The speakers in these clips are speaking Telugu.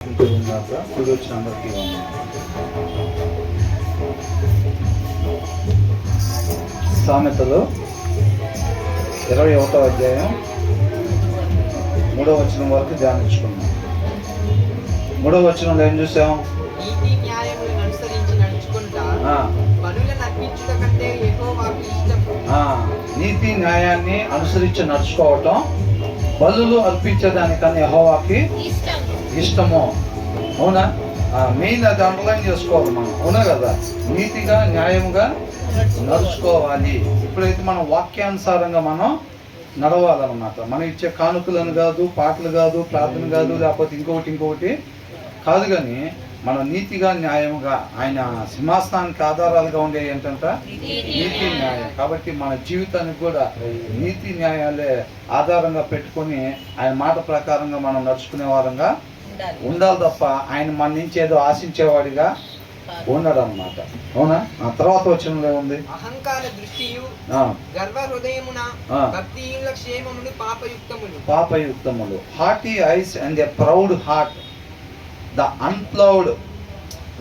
కూడి వచ్చిన అందరికీ సామెతలు 21వ అధ్యాయం 3వ వచనం వరకు ధ్యానించుకున్నాం. 3వ వచనంలో ఏం చూసాం? నీతి న్యాయములను అనుసరించి నడుచుకుంటా బలులను అర్పించుట కంటే యెహోవాకు ఇష్టము. నీతి న్యాయాన్ని అనుసరించి నడుచుకోవటం బలులు అర్పించేదానికన్నా యెహోవాకి ఇష్టము. అవునా? మెయిన్ అది అండర్లైన్ చేసుకోవాలి మనం. అవునా కదా? నీతిగా న్యాయముగా నడుచుకోవాలి. ఇప్పుడైతే మనం వాక్యానుసారంగా మనం నడవాలన్నమాట. మనం ఇచ్చే కానుకలను కాదు, పాటలు కాదు, ప్రార్థన కాదు, లేకపోతే ఇంకొకటి కాదు, కానీ మనం నీతిగా న్యాయముగా ఆయన సింహాసనానికి ఆధారాలుగా ఉండే ఏంటంటే నీతి న్యాయం. కాబట్టి మన జీవితానికి కూడా నీతి న్యాయాలే ఆధారంగా పెట్టుకొని ఆయన మాట ప్రకారంగా మనం నడుచుకునే వారంగా ఉండాలి తప్ప ఆయన మన నుంచి ఏదో ఆశించేవాడిగా ఉన్నాడు అన్నమాట. అవునా? ఆ తర్వాత వచనంలో ఉంది, అహంకార దృష్టియు గర్వ హృదయమున భక్తిహీనుల క్షేమములు పాపయుక్తములు. Haughty eyes and a proud heart the unploughed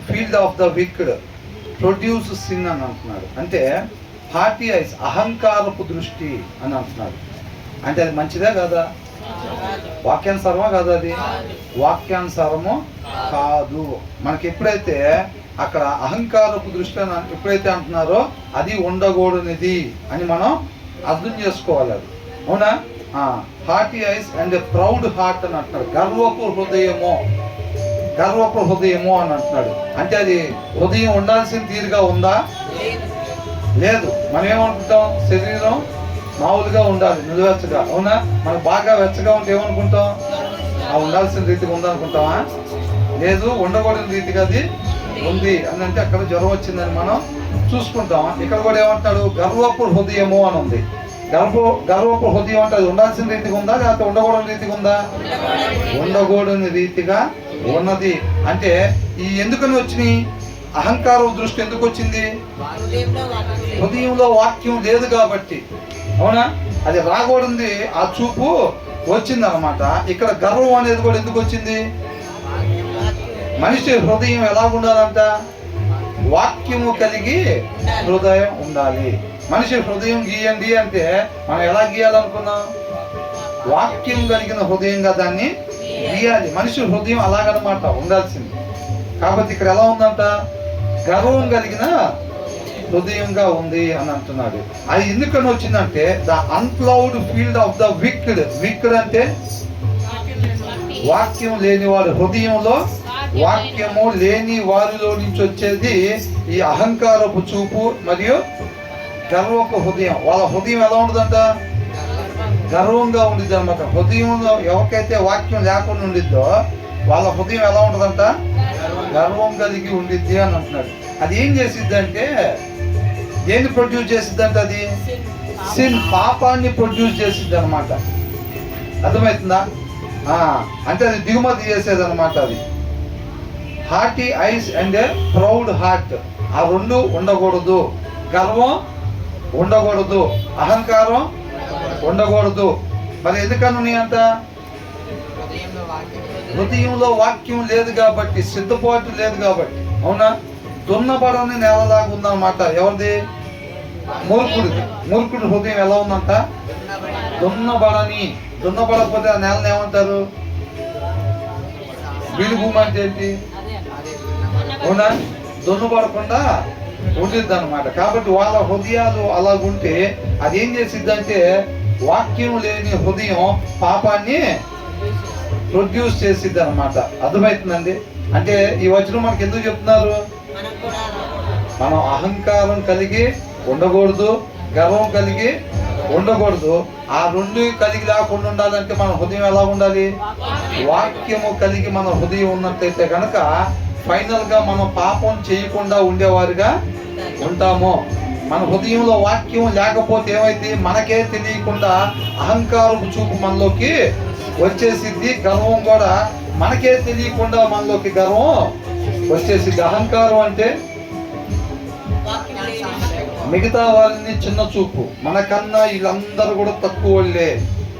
field of the wicked produce sin అని అంటున్నాడు. అంటే హార్టీ ఐస్ అహంకారపు దృష్టి అని అంటున్నాడు. అంటే అది మంచిదే కదా? వాక్యానుసారమా కాదు? అది వాక్యానుసారము కాదు. మనకి ఎప్పుడైతే అక్కడ అహంకారపు దృష్టి అని ఎప్పుడైతే అంటున్నారో అది ఉండకూడనిది అని మనం అర్థం చేసుకోవాలి. అది అవునా? Hearty eyes and proud heart అని అంటున్నాడు. గర్వపు హృదయము అని అంటున్నాడు. అంటే అది హృదయం ఉండాల్సిన తీరుగా ఉందా? లేదు. మనం ఏమనుకుంటాం? శరీరం మామూలుగా ఉండాలి, నిలువెచ్చగా. అవునా? మనకు బాగా వెచ్చగా ఉంటే ఏమనుకుంటాం? ఉండాల్సిన రీతిగా ఉందనుకుంటామా? లేదు, ఉండకూడని రీతిగా అది ఉంది అని అంటే అక్కడ జ్వరం వచ్చిందని మనం చూసుకుంటాం. ఇక్కడ కూడా ఏమంటాడు? గర్వపు హృదయము అని ఉంది. గర్వపు హృదయం అంటే అది ఉండాల్సిన రీతిగా ఉందా, లేకపోతే ఉండకూడని రీతిగా ఉందా? ఉండకూడని రీతిగా ఉన్నది. అంటే ఈ ఎందుకని వచ్చినాయి? అహంకారం దృష్టి ఎందుకు వచ్చింది? హృదయంలో వాక్యం లేదు కాబట్టి. అవునా? అది రాకూడదు, ఆ చూపు వచ్చింది అన్నమాట. ఇక్కడ గర్వం అనేది కూడా ఎందుకు వచ్చింది? మనిషి హృదయం ఎలా ఉండాలంట? వాక్యము కలిగి హృదయం ఉండాలి. మనిషి హృదయం గీయండి అంటే మనం ఎలా గీయాలనుకున్నాం? వాక్యం కలిగిన హృదయంగా దాన్ని గీయాలి. మనిషి హృదయం అలాగనమాట ఉండాల్సింది. కాబట్టి ఇక్కడ ఎలా ఉందంట? గర్వం కలిగిన హృదయంగా ఉంది అని అంటున్నాడు. అది ఎందుకని వచ్చిందంటే the unploughed field of the wicked అంటే వాక్యం లేని వారు, హృదయంలో వాక్యము లేని వారిలో నుంచి వచ్చేది ఈ అహంకారపు చూపు మరియు గర్వపు హృదయం. వాళ్ళ హృదయం ఎలా ఉండదంట? గర్వంగా ఉండిద్ది అనమాట. హృదయంలో ఎవరికైతే వాక్యం లేకుండా ఉండిద్దో వాళ్ళ హృదయం ఎలా ఉంటుందంట? గర్వం కలిగి ఉండిద్ది అని అంటున్నాడు. అది ఏం చేసిద్ది అంటే, దేన్ని ప్రొడ్యూస్ చేసిద్ది అంటే అది సిన్, పాపాన్ని ప్రొడ్యూస్ చేసిద్ది అనమాట. అర్థమవుతుందా? అంటే అది దిగుమతి చేసేది అనమాట. అది hearty eyes and a proud heart, ఆ రెండు ఉండకూడదు. గర్వం ఉండకూడదు, అహంకారం ఉండకూడదు. మరి ఎందుకని అంత? హృదయంలో వాక్యం లేదు కాబట్టి, సిద్ధపాటు లేదు కాబట్టి. అవునా? దున్నబడని నేలలాగా ఉందన్నమాట. ఎవరిది? మూర్ఖుడి హృదయం ఎలా ఉందంట? దున్నబడకపోతే ఆ నేలను ఏమంటారు? బీడు భూమి అంటే ఏంటి? అవునా? దున్నబడకుండా ఉండిద్ది అనమాట. కాబట్టి వాళ్ళ హృదయాలు అలాగుంటే అది ఏం చేసిద్దంటే వాక్యం లేని హృదయం పాపాన్ని ప్రొడ్యూస్ చేసిద్ది అనమాట. అర్థమవుతుందండి? అంటే ఈ వచనం మనకి ఎందుకు చెప్తున్నారు? మనం అహంకారం కలిగి ఉండకూడదు, గర్వం కలిగి ఉండకూడదు. ఆ రెండు కలిగి లేకుండా ఉండాలంటే మన హృదయం ఎలా ఉండాలి? వాక్యము కలిగి మన హృదయం ఉన్నట్లయితే కనుక ఫైనల్ గా మనం పాపం చేయకుండా ఉండేవారుగా ఉంటాము. మన హృదయంలో వాక్యం లేకపోతే ఏమైంది? మనకే తెలియకుండా అహంకారపు చూపు మనలోకి వచ్చేసిద్ది. గర్వం కూడా మనకే తెలియకుండా మనలోకి గర్వం వచ్చేసిద్ది. అహంకారం అంటే మిగతా వారిని చిన్న చూపు, మనకన్నా వీళ్ళందరూ కూడా తక్కువ వాళ్ళే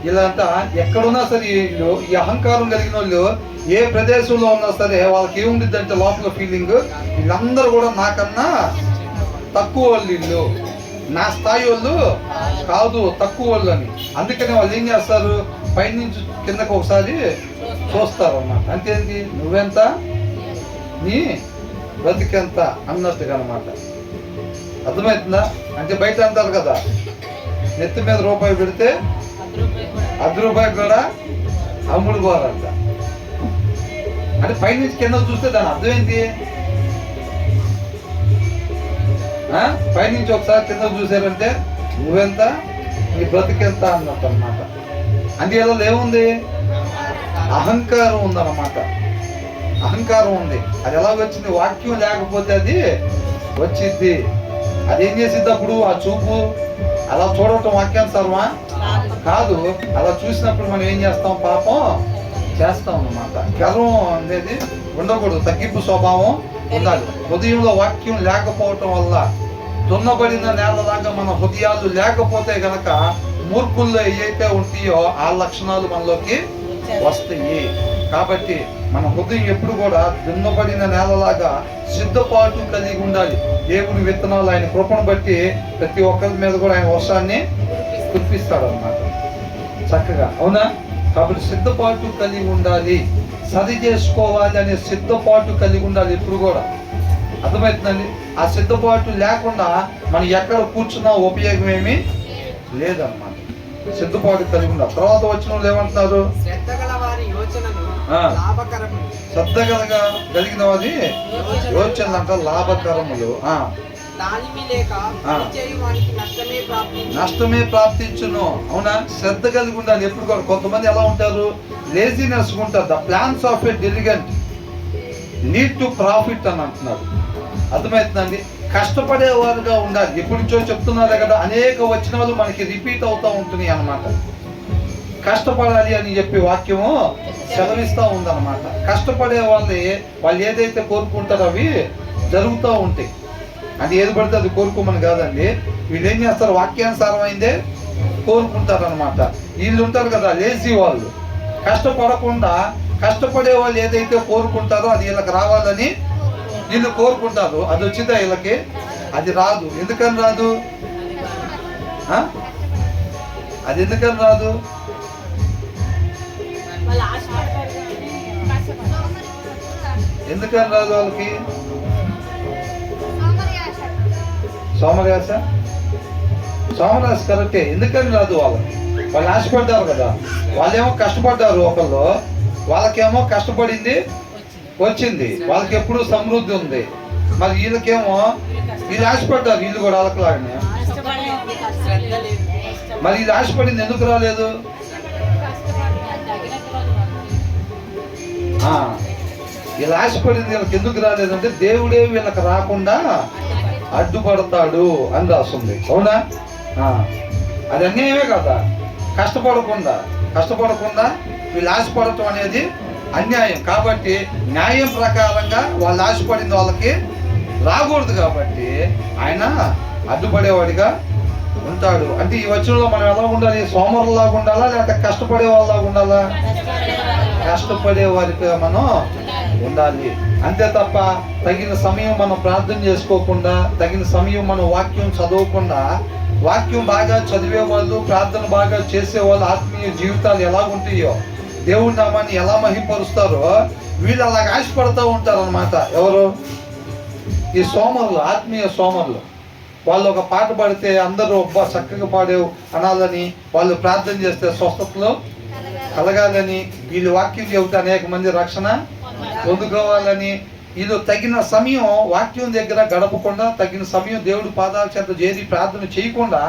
వీళ్ళంతా ఎక్కడున్నా సరే వీళ్ళు ఈ అహంకారం కలిగిన వాళ్ళు ఏ ప్రదేశంలో ఉన్నా సరే వాళ్ళకి ఏముండిద్ది అంటే లోపల ఫీలింగ్, వీళ్ళందరూ కూడా నాకన్నా తక్కువ వాళ్ళు, వీళ్ళు నా స్థాయి వాళ్ళు కాదు, తక్కువ వాళ్ళు అని. అందుకని వాళ్ళు ఏం చేస్తారు, పైనుంచి కిందకు ఒకసారి చూస్తారు అన్నమాట. అంతేంటి, నువ్వెంత, నీ బ్రతికెంత అన్నట్టుగా అనమాట. అర్థమవుతుందా? అంటే బయట అంటారు కదా, నెత్తి మీద రూపాయి పెడితే ₹10 కూడా అమ్ముడు పోరంట. అంటే పైనుంచి కింద చూస్తే దాని అర్థం ఏంటి, పైనుంచి ఒకసారి కింద చూసారంటే నువ్వెంత, నీ బ్రతికెంత అన్నట్టు అన్నమాట. అంటే ఇలా ఏముంది, అహంకారం ఉందన్నమాట. అహంకారం ఉంది. అది ఎలా వచ్చింది, వాక్యం లేకపోతే అది వచ్చింది. అది ఏం చేసిద్ది అప్పుడు, ఆ చూపు అలా చూడటం వాక్యానుసారమా కాదు. అలా చూసినప్పుడు మనం ఏం చేస్తాం, పాపం చేస్తాం అన్నమాట. గర్వం అనేది ఉండకూడదు, తగ్గింపు స్వభావం ఉండాలి. హృదయంలో వాక్యం లేకపోవటం వల్ల దున్నబడిన నేలలాగా మన హృదయాలు లేకపోతే గనక మూర్ఖుల్లో ఏవైతే ఉంటాయో ఆ లక్షణాలు మనలోకి వస్తాయి. కాబట్టి మన హృదయం ఎప్పుడు కూడా దున్నబడిన నేలలాగా సిద్ధపాటు కలిగి ఉండాలి. దేవుని విత్తనాలు ఆయన కృపను బట్టి ప్రతి ఒక్కరి మీద కూడా ఆయన వర్షాన్ని కురిపిస్తాడు అన్నమాట చక్కగా, అవునా? కాబట్టి సిద్ధపాటు కలిగి ఉండాలి, సరి చేసుకోవాలి అనే సిద్ధపాటు కలిగి ఉండాలి ఎప్పుడు కూడా. అర్థమవుతుందండి? ఆ సిద్ధపాటు లేకుండా మనం ఎక్కడ కూర్చున్నా ఉపయోగం ఏమీ లేదన్నమాట. సిద్ధపాటు కలిగి ఉండాలి. తర్వాత వచ్చిన వాళ్ళు ఏమంటున్నారు, శ్రద్ధ కలిగిన వారి యోచనలు అంట లాభకరములు, నష్టమే ప్రాప్తించును. అవునా? శ్రద్ధ కలిగి ఉండాలి ఎప్పుడు కూడా. కొంతమంది ఎలా ఉంటారు, లేజినెస్ ఉంటారు. The plans of a diligent lead to profit అని అంటున్నారు. అర్థమవుతుందండి? కష్టపడేవారుగా ఉండాలి. ఎప్పటి నుంచో చెప్తున్నారే కదా, అనేక వచనాలు మనకి రిపీట్ అవుతూ ఉంటున్నాయి అన్నమాట. కష్టపడాలి అని చెప్పి వాక్యము సెలవిస్తూ ఉందన్నమాట. కష్టపడే వాళ్ళు ఏదైతే కోరుకుంటారో అవి జరుగుతూ ఉంటాయి. అది ఏది పడితే అది కోరుకోమని కాదండి. వీళ్ళు ఏం చేస్తారు, వాక్యానుసారమైందే కోరుకుంటారు అనమాట. వీళ్ళు ఉంటారు కదా లేజీ వాళ్ళు, కష్టపడకుండా కష్టపడే వాళ్ళు ఏదైతే కోరుకుంటారో అది వీళ్ళకి రావాలని వీళ్ళు కోరుకుంటారు. అది వచ్చిందా వీళ్ళకి? అది రాదు. ఎందుకని రాదు? అది ఎందుకని రాదు? ఎందుకని రాదు వాళ్ళకి? సోమరాశ కరెక్టే. ఎందుకని రాదు? వాళ్ళు ఆశపడ్డారు కదా. వాళ్ళేమో కష్టపడ్డారు ఒకళ్ళు, వాళ్ళకేమో కష్టపడింది వచ్చింది, వాళ్ళకి ఎప్పుడు సమృద్ధి ఉంది. మరి వీళ్ళకేమో వీళ్ళు ఆశపడ్డారు, వీళ్ళు కూడా వాళ్ళకిలాగానే. మరి ఇది ఆశపడింది ఎందుకు రాలేదు? వీళ్ళు ఆశపడింది వీళ్ళకి ఎందుకు రాలేదంటే దేవుడే వీళ్ళకి రాకుండా అడ్డుపడతాడు అని రాస్తుంది. అవునా? అది అన్యాయమే కదా. కష్టపడకుండా వీళ్ళు ఆశపడటం అనేది అన్యాయం. కాబట్టి న్యాయం ప్రకారంగా వాళ్ళు ఆశపడింది వాళ్ళకి రాకూడదు. కాబట్టి ఆయన అడ్డుపడేవాడిగా ఉంటాడు. అంటే ఈ వచనంలో మనం ఎలా ఉండాలి? సోమరులాగా ఉండాలా లేకపోతే కష్టపడే వాళ్ళలాగా ఉండాలా? కష్టపడే వారికి మనం ఉండాలి. అంతే తప్ప తగిన సమయం మనం ప్రార్థన చేసుకోకుండా, తగిన సమయం మనం వాక్యం చదవకుండా, వాక్యం బాగా చదివే వాళ్ళు, ప్రార్థన బాగా చేసేవాళ్ళు ఆత్మీయ జీవితాలు ఎలా ఉంటాయో, దేవుడి నామాన్ని ఎలా మహింపరుస్తారో వీళ్ళు అలాగ ఆశపడుతూ ఉంటారు అనమాట. ఎవరు? ఈ సోమరులు, ఆత్మీయ సోమరులు. వాళ్ళు ఒక పాట పాడితే అందరూ చక్కగా పాడేవు అనాలని, వాళ్ళు ప్రార్థన చేస్తే స్వస్థతలో కలగాలని, వీళ్ళు వాక్యం చెబితే అనేక మంది రక్షణ పొందుకోవాలని, వీళ్ళు తగిన సమయం వాక్యం దగ్గర గడపకుండా, తగిన సమయం దేవుడి పాదాల చెంత చేరి ప్రార్థన చేయకుండా,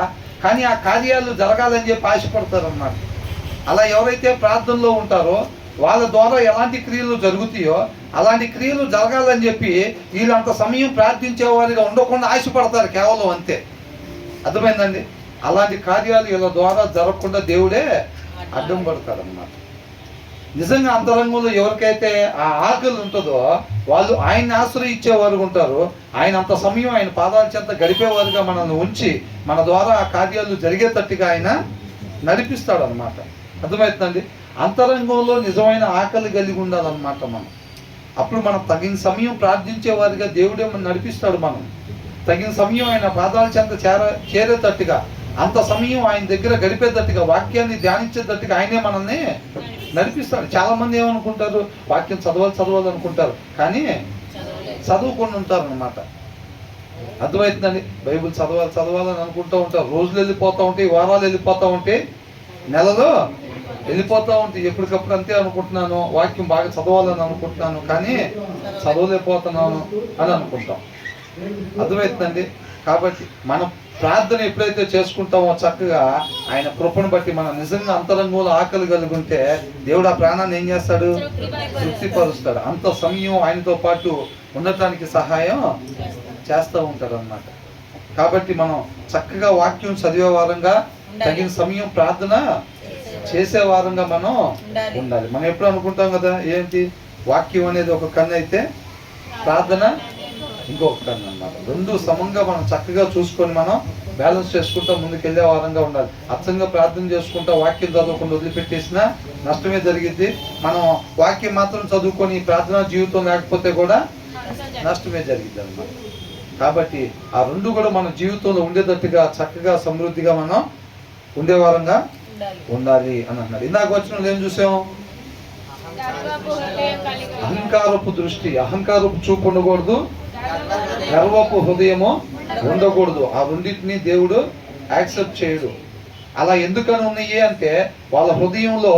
కానీ ఆ కార్యాలు జరగాలని చెప్పి ఆశపడతారు అన్నమాట. అలా ఎవరైతే ప్రార్థనలో ఉంటారో వాళ్ళ ద్వారా ఎలాంటి క్రియలు జరుగుతాయో అలాంటి క్రియలు జరగాలని చెప్పి వీళ్ళు అంత సమయం ప్రార్థించేవారిగా ఉండకుండా ఆశపడతారు కేవలం, అంతే. అర్థమైందండి? అలాంటి కార్యాలు వీళ్ళ ద్వారా జరగకుండా దేవుడే అడ్డం పడతారు అన్నమాట. నిజంగా అంతరంగంలో ఎవరికైతే ఆ ఆకలి ఉంటుందో వాళ్ళు ఆయన్ని ఆశ్రయించేవారు ఉంటారు. ఆయన అంత సమయం ఆయన పాదాల చెంత గడిపేవారుగా మనల్ని ఉంచి మన ద్వారా ఆ కార్యాలు జరిగేటట్టుగా ఆయన నడిపిస్తాడు అన్నమాట. అర్థమవుతుందండి. అంతరంగంలో నిజమైన ఆకలి కలిగి ఉండాలన్నమాట మనం. అప్పుడు మనం తగిన సమయం ప్రార్థించే వారిగా దేవుడే మనం నడిపిస్తాడు. మనం తగిన సమయం ఆయన పాదాల చెంత చేరేటట్టుగా, అంత సమయం ఆయన దగ్గర గడిపేటట్టుగా, వాక్యాన్ని ధ్యానించేటట్టుగా ఆయనే మనల్ని నడిపిస్తాడు. చాలా మంది ఏమనుకుంటారు, వాక్యం చదవాలి అనుకుంటారు, కానీ చదువుకొని ఉంటారు అన్నమాట. అర్థమవుతుందండి. బైబిల్ చదవాలని అనుకుంటూ ఉంటారు. రోజులు వెళ్ళిపోతూ ఉంటాయి, వారాలు వెళ్ళిపోతూ ఉంటాయి, నెలలో వెళ్ళిపోతూ ఉంటాయి. ఎప్పటికప్పుడు అంతే అనుకుంటున్నాను, వాక్యం బాగా చదవాలని అనుకుంటున్నాను, కానీ చదవలేకపోతున్నాను అని అనుకుంటాం. అర్థమవుతుందండి. కాబట్టి మనం ప్రార్థన ఎప్పుడైతే చేసుకుంటామో చక్కగా ఆయన కృపను బట్టి మనం నిజంగా అంతరంగంలో ఆకలి కలిగి ఉంటే దేవుడు ఆ ప్రాణాన్ని ఏం చేస్తాడు, తృప్తిపరుస్తాడు. అంత సమయం ఆయనతో పాటు ఉండటానికి సహాయం చేస్తూ ఉంటాడు అన్నమాట. కాబట్టి మనం చక్కగా వాక్యం చదివే వారంగా, తగిన సమయం ప్రార్థన చేసే వారంగా మనం ఉండాలి. మనం ఎప్పుడు అనుకుంటాం కదా, ఏంటి వాక్యం అనేది ఒక కన్ను అయితే ప్రార్థన ఇంకొక కన్ను అన్నమాట. రెండు సమంగా మనం చక్కగా చూసుకొని మనం బ్యాలెన్స్ చేసుకుంటా ముందుకు వెళ్ళే వారంగా ఉండాలి. అచ్చంగా ప్రార్థన చేసుకుంటా వాక్యం చదవకుండా వదిలిపెట్టేసినా నష్టమే జరిగింది. మనం వాక్యం మాత్రం చదువుకొని ప్రార్థనా జీవితం లేకపోతే కూడా నష్టమే జరిగింది అన్నమాట. కాబట్టి ఆ రెండు కూడా మన జీవితంలో ఉండేటట్టుగా చక్కగా సమృద్ధిగా మనం ఉండేవారంగా ఉండాలి అని అన్నాడు. ఇందాక వచ్చిన ఏం చూసాం, అహంకారపు దృష్టి, అహంకారపు చూపు ఉండకూడదు, గర్వపు హృదయము ఉండకూడదు. ఆ రెండింటిని దేవుడు యాక్సెప్ట్ చేయడు. అలా ఎందుకని ఉన్నాయి అంటే వాళ్ళ హృదయంలో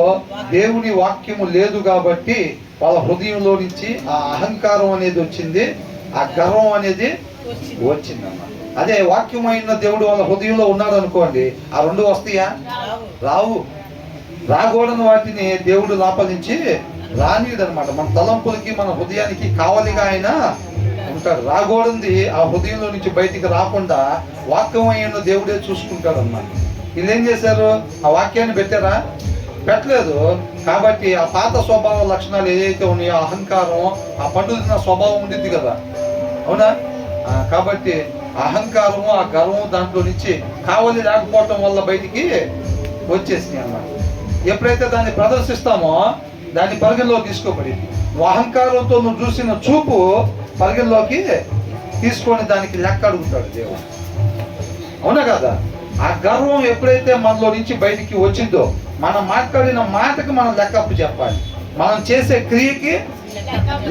దేవుని వాక్యము లేదు కాబట్టి వాళ్ళ హృదయంలో నుంచి ఆ అహంకారం అనేది వచ్చింది, ఆ గర్వం అనేది వచ్చింది అన్నమాట. అదే వాక్యమైన దేవుడు వాళ్ళ హృదయంలో ఉన్నాడు అనుకోండి, ఆ రెండు వస్తాయా? రావు. రాకూడని వాటిని దేవుడు లాపలించి రానియడు అనమాట. మన తలంపులకి మన హృదయానికి కావలిగా ఆయన ఉంటాడు. రాకూడది ఆ హృదయంలో నుంచి బయటికి రాకుండా వాక్యమైన దేవుడే చూసుకుంటాడు అన్నమాట. వీళ్ళు ఏం చేశారు, ఆ వాక్యాన్ని పెట్టారా? పెట్టలేదు. కాబట్టి ఆ పాత స్వభావ లక్షణాలు ఏదైతే ఉన్నాయో, అహంకారం, ఆ పండుగ స్వభావం ఉండిద్ది కదా, అవునా? కాబట్టి అహంకారము, ఆ గర్వం దాంట్లో నుంచి కావలి లేకపోవటం వల్ల బయటికి వచ్చేసినాయి అన్నమాట. ఎప్పుడైతే దాన్ని ప్రదర్శిస్తామో దాన్ని పరిగణలోకి తీసుకోబడింది. నువ్వు అహంకారంతో నువ్వు చూసిన చూపు పరిగణలోకి తీసుకొని దానికి లెక్క అడుగుతాడు దేవుడు, అవునా కదా? ఆ గర్వం ఎప్పుడైతే మనలో నుంచి బయటికి వచ్చిందో, మనం మాట్లాడిన మాటకి మనం లెక్కప్పు చెప్పాలి, మనం చేసే క్రియకి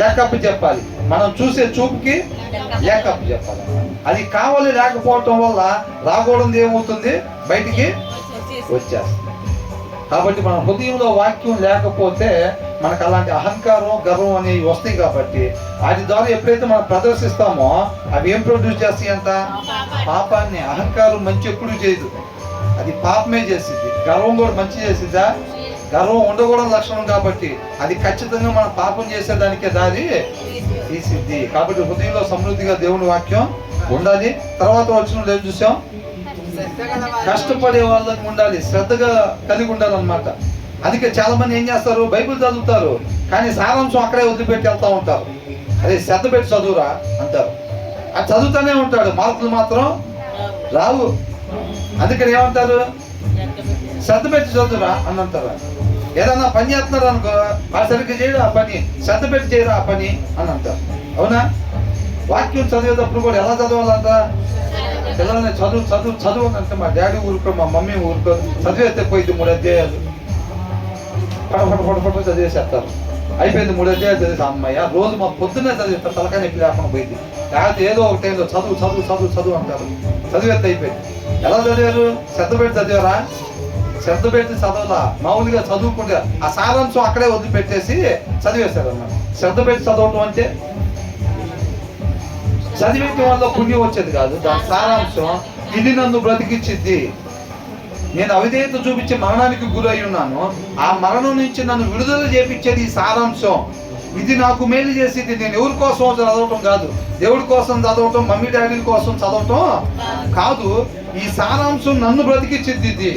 లెక్కప్పు చెప్పాలి, మనం చూసే చూపుకి లెక్కప్పు చెప్పాలి. అది కావాలి లేకపోవటం వల్ల రాకూడదు ఏమవుతుంది, బయటికి వచ్చేస్తుంది. కాబట్టి మన హృదయంలో వాక్యం లేకపోతే మనకు అలాంటి అహంకారం, గర్వం అనేవి వస్తాయి. కాబట్టి వాటి ద్వారా ఎప్పుడైతే మనం ప్రదర్శిస్తామో అవి ఏం ప్రొడ్యూస్ చేస్తాయి అంట? పాపాన్ని. అహంకారం మంచి ఎప్పుడు చేయదు, అది పాపమే చేసిద్ది. గర్వం కూడా మంచి చేసిద్దా? గర్వం ఉండకూడని లక్షణం కాబట్టి అది ఖచ్చితంగా మనం పాపం చేసేదానికే దారి తీసిద్ది. కాబట్టి హృదయంలో సమృద్ధిగా దేవుని వాక్యం ఉండాలి. తర్వాత వచ్చిన ఏం చూసాం, కష్టపడే వాళ్ళకి ఉండాలి, శ్రద్ధగా కలిగి ఉండాలన్నమాట. అందుకే చాలా మంది ఏం చేస్తారు, బైబిల్ చదువుతారు కానీ సారాంశం అక్కడే వదిలిపెట్టి వెళ్తూ ఉంటారు. అదే శ్రద్ధ పెట్టి చదువురా అంటారు. అది చదువుతూనే ఉంటాడు, మార్కులు మాత్రం రావు. అందుకని ఏమంటారు, శ్రద్ధ పెట్టి చదువురా అని అంటారు. ఏదన్నా పని చేస్తున్నారు అనుకో, ఆ సరిగ్గా చేయడు ఆ పని, శ్రద్ధ పెట్టి చేయరా ఆ పని అని అంటారు, అవునా? వాక్యం చదివేటప్పుడు కూడా ఎలా చదవాలంట? పిల్లల్ని చదువు చదువు చదువు అని అంటే మా డాడీ ఊరుకో, మా మమ్మీ ఊరుకో, చదివేస్తే పోయింది 3 అధ్యాయాలు పడపడ చదివేసేస్తారు. అయిపోయింది 3 అధ్యాయాలు చదివేసి అమ్మాయి రోజు మా పొద్దున్నే చదివేస్తారు, తలకాయ నొప్పి లేకుండా పోయింది. లేకపోతే ఏదో ఒక టైంలో చదువు చదువు చదువు చదువు అంటారు, చదివేస్తే అయిపోయింది. ఎలా చదివారు? శ్రద్ధ పెట్టి చదివారా? శ్రద్ధ పెట్టి చదవలా, మామూలుగా చదువుకుంటే ఆ సారాంశం అక్కడే వదిలిపెట్టేసి చదివేశారు అన్నమాట. శ్రద్ధ పెట్టి చదవటం అంటే చదివేటి వల్ల పుణ్యం వచ్చేది కాదు, దాని సారాంశం ఇది నన్ను బ్రతికించింది, నేను అవిధేయత చూపించి మరణానికి గురై ఉన్నాను, ఆ మరణం నుంచి నన్ను విడుదల చేపించేది ఈ సారాంశం, ఇది నాకు మేలు చేసేది. నేను ఎవరి కోసం చదవటం కాదు, దేవుడి కోసం చదవటం, మమ్మీ డాడీల కోసం చదవటం కాదు, ఈ సారాంశం నన్ను బ్రతికించింది ఇది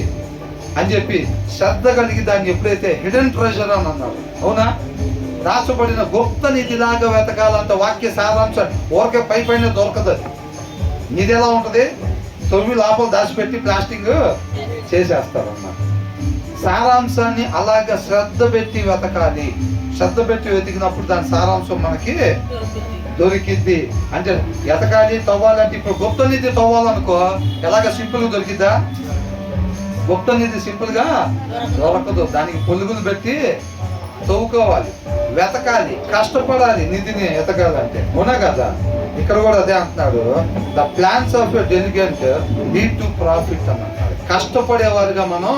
అని చెప్పి శ్రద్ధ కలిగి దాన్ని ఎప్పుడైతే హిడెన్ ట్రెజర్ అని అన్నాడు, అవునా? రాసబడిన గొప్ప నిధిలాగా వెతకాలంట. వాక్య సారాంశం ఊరికే పైన దొరకదు. నిధి ఎలా ఉంటుంది? 9 లోపల దాచిపెట్టి ప్లాస్టింగ్ చేసేస్తారు అన్నమాట. సారాంశాన్ని అలాగ శ్రద్ధ పెట్టి వెతకాలి. శ్రద్ధ పెట్టి వెతికినప్పుడు దాని సారాంశం మనకి దొరికిద్ది. అంటే ఎతకాలి, తవ్వాలంటే ఇప్పుడు గుప్త నిధి తవ్వాలనుకో ఎలాగ సింపుల్గా దొరికిద్దా? గుప్త నిధి సింపుల్గా దొరకదు. దానికి పొలుగులు పెట్టి తవ్వుకోవాలి, వెతకాలి, కష్టపడాలి నిధిని ఎతకాలంటే. అవునా కదా? ఇక్కడ కూడా అదే అంటున్నాడు, the plans of a diligent lead to profit అని అంటున్నాడు. కష్టపడేవారుగా మనం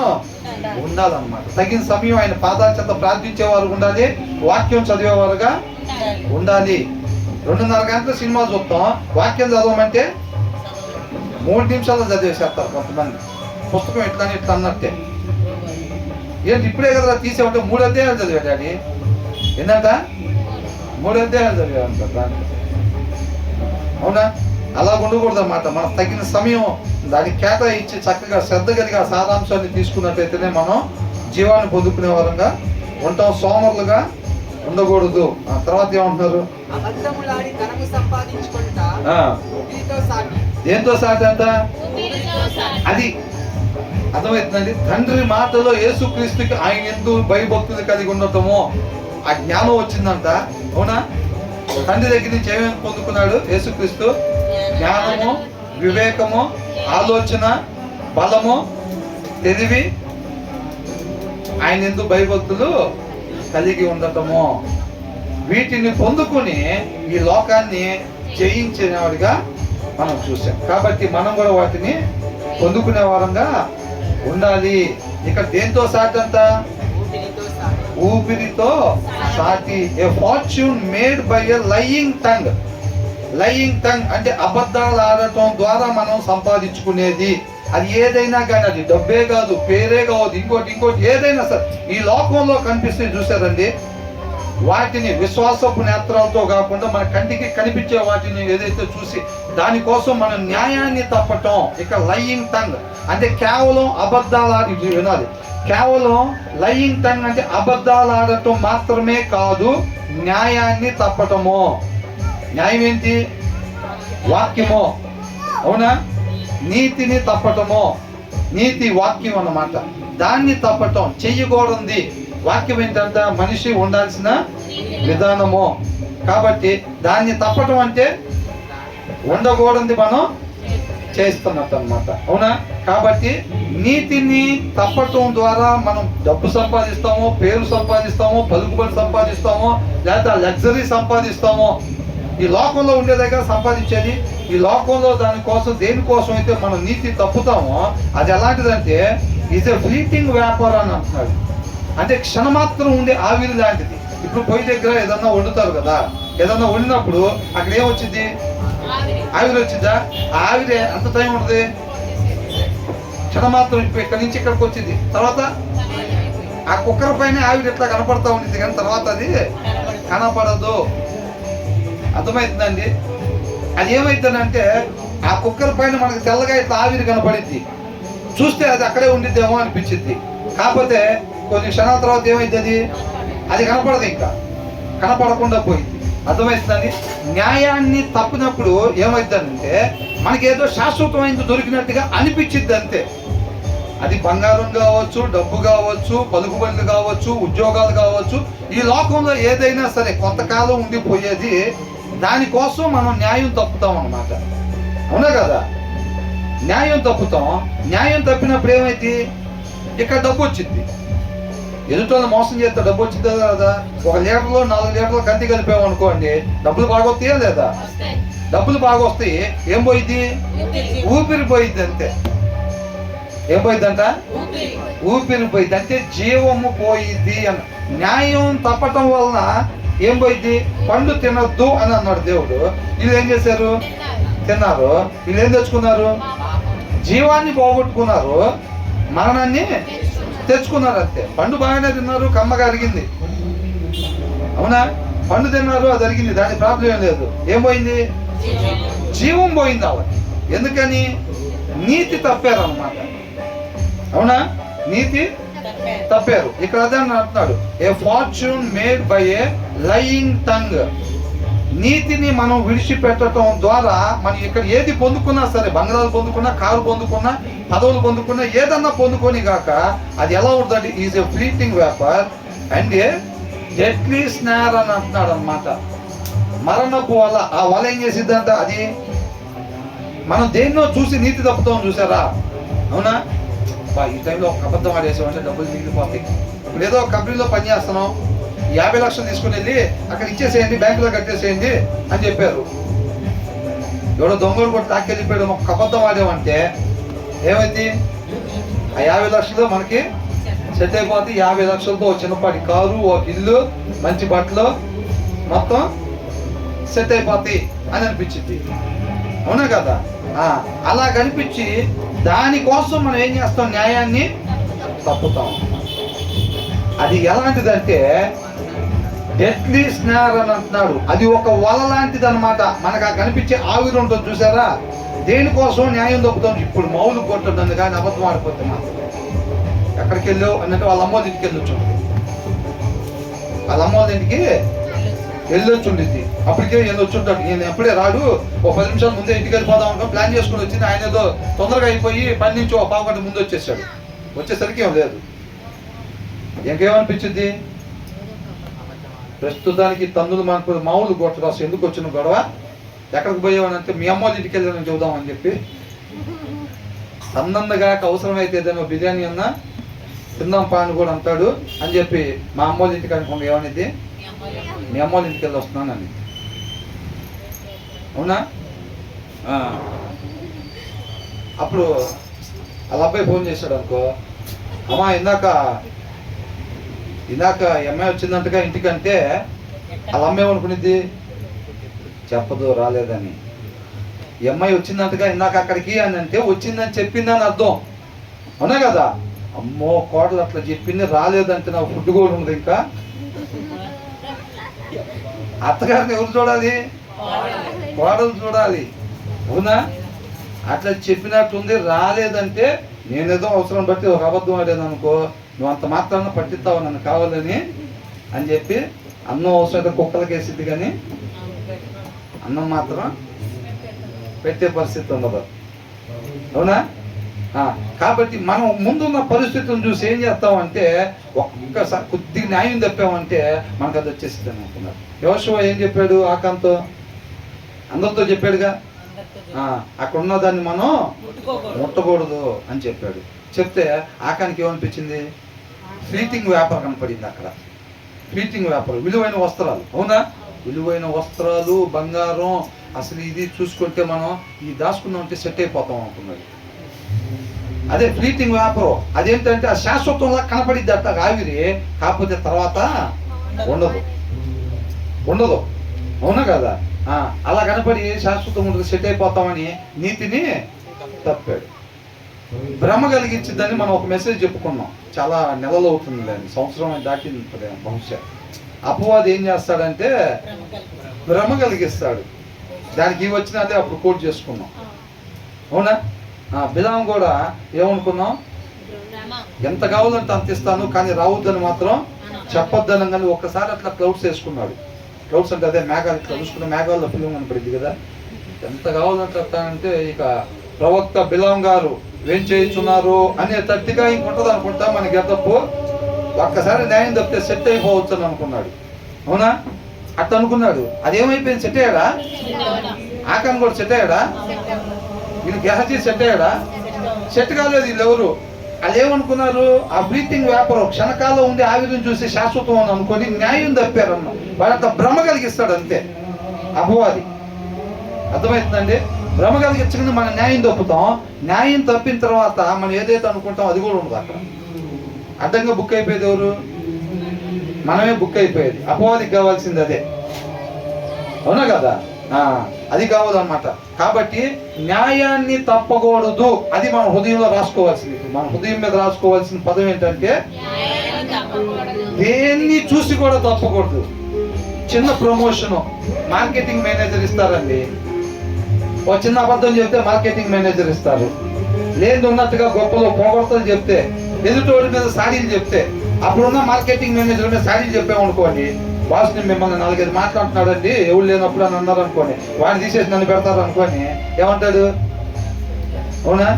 ఉండాలన్నమాట. తగిన సమయం ఆయన పాదాల చేత ప్రార్థించేవారు ఉండాలి, వాక్యం చదివేవారుగా ఉండాలి. 2:30 గంటల సినిమా చూస్తాం, వాక్యం చదవమంటే 3 నిమిషాల్లో చదివేసేస్తారు కొంతమంది. పుస్తకం ఇట్లా అన్నట్టే. ఏంటి ఇప్పుడే కదా తీసేమంటే 3 అధ్యాయాలు చదివాడు డాడీ. ఏంటంట 3 అధ్యాయాలు చదివాడంట దాంట్లో. అవునా? అలా ఉండకూడదు అన్నమాట. మనకు తగిన సమయం దానికి కేటాయించి చక్కగా శ్రద్ధ కలిగి ఆ సారాంశాన్ని తీసుకున్నట్టయితేనే మనం జీవాన్ని పొందుకునే వారంగా ఉంటాం, సోమరులుగా ఉండకూడదు. ఆ తర్వాత ఏమంటున్నారు? దేంతో సాటి అంట? అది అర్థమవుతుందండి. తండ్రి మాటలో యేసుక్రీస్తుకి ఆయన ఎందుకు భయభక్తులు కలిగి ఉండటమో ఆ జ్ఞానం వచ్చిందంట. అవునా? తండ్రి దగ్గర నుంచి ఏమేమి పొందుకున్నాడు యేసుక్రీస్తు? జ్ఞానము, వివేకము, ఆలోచన, బలము, తెలివి, ఆయన ఎందుకు భయభక్తులు కలిగి ఉండటము. వీటిని పొందుకుని ఈ లోకాన్ని జయించినవాడిగా మనం చూసాం. కాబట్టి మనం కూడా వాటిని పొందుకునే వారంగా ఉండాలి. ఇక్కడ దేంతో సాటి అంట? ఊపిరితో సాటి. A fortune made by a lying tongue. Lying tongue అంటే అబద్ధాలు ఆడటం ద్వారా మనం సంపాదించుకునేది. అది ఏదైనా కానీ, అది డబ్బే కాదు, పేరే కాదు, ఇంకోటి ఏదైనా సరే ఈ లోకంలో కనిపిస్తే చూసారండి, వాటిని విశ్వాసపు నేత్రాలతో కాకుండా మన కంటికి కనిపించే వాటిని ఏదైతే చూసి దానికోసం మనం న్యాయాన్ని తప్పటం. ఇక లయింగ్ టంగ్ అంటే కేవలం అబద్ధాలు ఆడి వినాలి. కేవలం లయింగ్ టంగ్ అంటే అబద్ధాలు ఆడటం మాత్రమే కాదు, న్యాయాన్ని తప్పటము. న్యాయం ఏంటి? వాక్యము. అవునా? నీతిని తప్పటము. నీతి వాక్యం అన్నమాట. దాన్ని తప్పటం చెయ్యకూడదు. వాక్యం ఏంటంట? మనిషి ఉండాల్సిన విధానము. కాబట్టి దాన్ని తప్పటం అంటే ఉండకూడదు మనం చేస్తున్నట్టు అన్నమాట. అవునా? కాబట్టి నీతిని తప్పటం ద్వారా మనం డబ్బు సంపాదిస్తాము, పేరు సంపాదిస్తాము, పలుకుబడి సంపాదిస్తాము, లేదా లగ్జరీ సంపాదిస్తాము. ఈ లోకంలో ఉండే దగ్గర సంపాదించేది. ఈ లోకంలో దానికోసం దేనికోసం అయితే మనం నీతి తప్పుతామో అది ఎలాంటిదంటే ఈజ్ ఎ ఫ్లీటింగ్ వ్యాపారం అని అంటున్నాడు. అంటే క్షణమాత్రం ఉండే ఆవిరి లాంటిది. ఇప్పుడు పొయ్యి దగ్గర ఏదన్నా వండుతారు కదా, ఏదన్నా వండినప్పుడు అక్కడ ఏమొచ్చింది? ఆవిరి వచ్చిందా? ఆవిరి అంత టైం ఉంటుంది? క్షణమాత్రం. ఇప్పుడు ఇక్కడి నుంచి ఇక్కడికి వచ్చింది, తర్వాత ఆ కుక్కర్ పైన ఆవిరి ఎట్లా కనపడతా ఉంటుంది, కానీ తర్వాత అది కనపడదు. అర్థమవుతుందండి? అది ఏమవుతుందంటే ఆ కుక్కర్ పైన మనకు తెల్లగా ఇట్లా ఆవిరి కనపడింది, చూస్తే అది అక్కడే ఉండిద్దేమో అనిపించింది. కాకపోతే కొన్ని క్షణాల తర్వాత ఏమైతుంది? అది కనపడదు, ఇంకా కనపడకుండా పోయింది. అర్థమవుతుందండి? న్యాయాన్ని తప్పినప్పుడు ఏమవుతుందంటే మనకేదో శాశ్వతమైనది దొరికినట్టుగా అనిపించింది అంతే. అది బంగారం కావచ్చు, డబ్బు కావచ్చు, పలుకుబడులు కావచ్చు, ఉద్యోగాలు కావచ్చు. ఈ లోకంలో ఏదైనా సరే కొంతకాలం ఉండిపోయేది. దానికోసం మనం న్యాయం తప్పుతాం అన్నమాట. అవునా కదా? న్యాయం తప్పుతాం. న్యాయం తప్పినప్పుడు ఏమైంది? ఇక్కడ డబ్బు వచ్చింది. ఎదుటోళ్ళు మోసం చేస్తే డబ్బు వచ్చిందా కదా? 1 లీటర్లో 4 లీటర్లు కంది కలిపామనుకోండి, డబ్బులు బాగా వస్తాయా లేదా? డబ్బులు బాగా వస్తాయి. ఏం పోయింది? ఊపిరి పోయింది అంతే. ఏం పోయిందంట? ఊపిరి పోయింది అంటే జీవము పోయింది అన్న. న్యాయం తప్పటం వలన ఏం పోయింది? పండు తినొద్దు అని అన్నాడు దేవుడు. వీళ్ళు ఏం చేశారు? తిన్నారు. వీళ్ళు ఏం తెచ్చుకున్నారు? జీవాన్ని పోగొట్టుకున్నారు, మరణాన్ని తెచ్చుకున్నారు అంతే. పండు బాగానే తిన్నారు, కమ్మగా అరిగింది. అవునా? పండు తిన్నారు, అది అరిగింది, దాని ప్రాబ్లం ఏం లేదు. ఏం పోయింది? జీవం పోయింది వాళ్ళకి. ఎందుకని? నీతి తప్పారు అన్నమాట. అవునా? నీతి తప్పారు. ఇక్కడ అదే అంటున్నాడు, a fortune made by a lying tongue. నీతిని మనం విడిచిపెట్టడం ద్వారా మనం ఇక్కడ ఏది పొందుకున్నా సరే, బంగారాలు పొందుకున్నా, కారు పొందుకున్నా, పదవులు పొందుకున్నా, ఏదన్నా పొందుకొని గాక అది ఎలా ఉంటుందంటే is a fleeting vapour and a deadly snare అని అంటున్నాడు అనమాట. మరణపు వల. ఆ వల ఏం చేసిద్దంట? అది మనం దేన్నో చూసి నీతి తప్పుతాం, చూసారా? అవునా? ఈ టైంలో ఒక అబద్ధం ఆడేసామంటే డబ్బులు మిగిలిపోతాయి. ఇప్పుడు ఏదో ఒక కంపెనీలో పని చేస్తున్నాం, 50 లక్షలు తీసుకుని వెళ్ళి అక్కడ ఇచ్చేసేయండి, బ్యాంకులో కట్టేసేయండి అని చెప్పారు. ఎవడో దొంగలు కూడా తాకెళ్ళిపోయాడు, ఒక అబద్ధం ఆడామంటే ఏమైంది? ఆ 50 లక్షలు మనకి సెట్ అయిపోతే 50 లక్షలతో చిన్నపాటి కారు, ఒక ఇల్లు, మంచి బట్టలు మొత్తం సెట్ అయిపోతాయి అని అనిపించింది. అవునా కదా? అలా కనిపించి దానికోసం మనం ఏం చేస్తాం? న్యాయాన్ని తప్పుతాం. అది ఎలాంటిదంటే డెడ్లీ స్నార్ అని అంటున్నాడు. అది ఒక వల లాంటిది అనమాట. మనకు ఆ కనిపించే ఆవిరి ఉంటుంది, చూసారా? దేనికోసం న్యాయం తప్పుతాం? ఇప్పుడు మౌలు కొట్టడం కానీ అబద్ధం ఆడిపోతే మాత్రం ఎక్కడికి వెళ్ళావు అన్నట్టు వాళ్ళ అమ్మోళ్ళ ఇంటికి వెళ్ళొచ్చు. వాళ్ళ అమ్మోళ్ళ ఇంటికి వెళ్ళొచ్చుండిద్ది. అప్పటికే వెళ్ళొచ్చుంటాడు. నేను ఎప్పుడే రాడు, ఒక 10 నిమిషాల ముందే ఇంటికి వెళ్ళిపోదాం అనుకో ప్లాన్ చేసుకుని వచ్చింది. ఆయన ఏదో తొందరగా అయిపోయి పని నుంచి ఒక పావు గంట ముందు వచ్చేసాడు. వచ్చేసరికి ఏం లేదు. ఇంకేమనిపించింది? ప్రస్తుతానికి తందులు మనకు మామూలు కొట్టరాసు. ఎందుకు వచ్చిన గొడవ? ఎక్కడికి పోయావని అంటే మీ అమ్మోళ్ళ ఇంటికి వెళ్ళాలని చూద్దామని చెప్పి తన్నగా అవసరమైతే ఏదైనా బిర్యానీ అన్నా తిందాం పా అని కూడా అంటాడు అని చెప్పి మా అమ్మోళ్ళ ఇంటికి అనుకోండి. ఏమనేది? మీ అమ్మోళ్ళ ఇంటికి వెళ్ళి వస్తున్నానని. అవునా? అప్పుడు వాళ్ళ అబ్బాయి ఫోన్ చేశాడు అనుకో, అమ్మా ఇందాక అమ్మాయి వచ్చిందంటగా ఇంటికంటే వాళ్ళ అమ్మ ఏమనుకునేది? చెప్పదు రాలేదని. ఈ అమ్మాయి వచ్చిందంటగా ఇందాక అక్కడికి అని అంటే వచ్చిందని చెప్పిందని అర్థం. అవునా కదా? అమ్మో కోడలు అట్లా చెప్పింది, రాలేదంటే నాకు ఫుడ్ కూడా ఉంది. ఇంకా అత్తగారిని ఎవరు చూడాలి? కోడలు చూడాలి. అవునా? అట్లా చెప్పినట్టుంది. రాలేదంటే నేనేదో అవసరం బట్టి ఒక అబద్ధం ఆడాను అనుకో, నువ్వు అంత మాత్రాన పట్టిస్తావు నన్ను కావాలని అని చెప్పి అన్నం అవసరం కుక్కలకి వేసిద్ది, కానీ అన్నం మాత్రం పెట్టే పరిస్థితి ఉండదు. అవునా? కాబట్టి మనం ముందున్న పరిస్థితులను చూసి ఏం చేస్తామంటే ఒక్కసారి కొద్దిగా న్యాయం తప్పామంటే మనకు అది వచ్చేసింది అనుకున్నారు. యోషువ ఏం చెప్పాడు? ఆకాంతో అందరితో చెప్పాడుగా, అక్కడ ఉన్న దాన్ని మనం ముట్టకూడదు అని చెప్పాడు. చెప్తే ఆకానికి ఏమనిపించింది? ఫ్లీటింగ్ వ్యాపారం కనపడింది అక్కడ. ఫ్లీటింగ్ వ్యాపారం, విలువైన వస్త్రాలు. అవునా? విలువైన వస్త్రాలు, బంగారం, అసలు ఇది చూసుకుంటే మనం ఈ దాచుకున్నాం అంటే సెట్ అయిపోతాం అనుకున్నాడు. అదే ఫ్లీటింగ్ వ్యాపారం. అదేంటంటే ఆ శాశ్వతంలా కనపడిద్ది అట్ట ఆవిరి, కాకపోతే తర్వాత ఉండదు. అవునా కదా? అలా కనపడి శాశ్వతం ఉంటుంది, సెట్ అయిపోతామని నీతిని తప్పాడు. భ్రమ కలిగించిందని మనం ఒక మెసేజ్ చెప్పుకున్నాం. చాలా నెలలు అవుతుంది లేని, సంవత్సరం దాటింది బహుశా. అపవాది ఏం చేస్తాడంటే భ్రమ కలిగిస్తాడు. దానికి వచ్చినదే అప్పుడు కోట్ చేసుకున్నాం. అవునా? బిలాం కూడా ఏమనుకున్నాం? ఎంత కావాలంటే అంత ఇస్తాను, కానీ రావద్దని మాత్రం చెప్పొద్దని. కానీ ఒక్కసారి అట్లా క్లౌడ్స్ వేసుకున్నాడు. క్లౌడ్స్ అంటే అదే మేఘాలు. ఇట్లా చూసుకున్న మేఘాల్లో ఫిలిం కనపడింది కదా. ఎంత కావాలంటే అంటే ఇక ప్రవక్త బిలాం గారు ఏం చేయించున్నారు అనే తట్టిగా ఇంకుంటుంది అనుకుంటా మన గెటప్పు. ఒక్కసారి న్యాయం తప్పితే సెట్ అయిపోవచ్చు అని అనుకున్నాడు. అవునా? అట్లా అనుకున్నాడు. అదేమైపోయింది? సెట్ అయ్యాడా? ఆకాన్ కూడా సెట్ అయ్యాడా? వీళ్ళు గెహజీ సెట్ అయ్యాడా? సెట్ కాలేదు. వీళ్ళు ఎవరు? వాళ్ళు ఏమనుకున్నారు? ఆ బ్రీతింగ్ వ్యాపారం క్షణకాలం ఉండి ఆవిరిని చూసి శాశ్వతం అని అనుకొని న్యాయం తప్పారన్న. వాళ్ళంత భ్రమ కలిగిస్తాడు అంతే అపవాది. అర్థమవుతుందండి? భ్రమ కలిగించకుండా మనం న్యాయం తప్పుతాం. న్యాయం తప్పిన తర్వాత మనం ఏదైతే అనుకుంటాం అది కూడా ఉండదు అక్కడ. అడ్డంగా బుక్ అయిపోయేది ఎవరు? మనమే బుక్ అయిపోయేది. అపవాదికి కావాల్సింది అదే. అవునా కదా? అది కావాలన్నమాట. కాబట్టి న్యాయాన్ని తప్పకూడదు. అది మన హృదయంలో రాసుకోవాల్సింది. మన హృదయం మీద రాసుకోవాల్సిన పదం ఏంటంటే దేన్ని చూసి కూడా తప్పకూడదు. చిన్న ప్రమోషన్ మార్కెటింగ్ మేనేజర్ ఇస్తారండి. ఒక చిన్న అబద్ధం చెప్తే మార్కెటింగ్ మేనేజర్ ఇస్తారు. లేదు ఉన్నట్టుగా గొప్పలో పొగడతలు చెప్తే, ఎదుటోడి మీద సాడీలు చెప్తే, అప్పుడున్న మార్కెటింగ్ మేనేజర్ మీద సాడీలు చెప్పామనుకోండి బాస్ని మిమ్మల్ని 4-5 మాట్లాడుతున్నాడండి ఎవరు లేనప్పుడు అని అన్నారు అనుకోని, వాడిని తీసేసి నన్ను పెడతారు అనుకోని ఏమంటాడు? అవునా?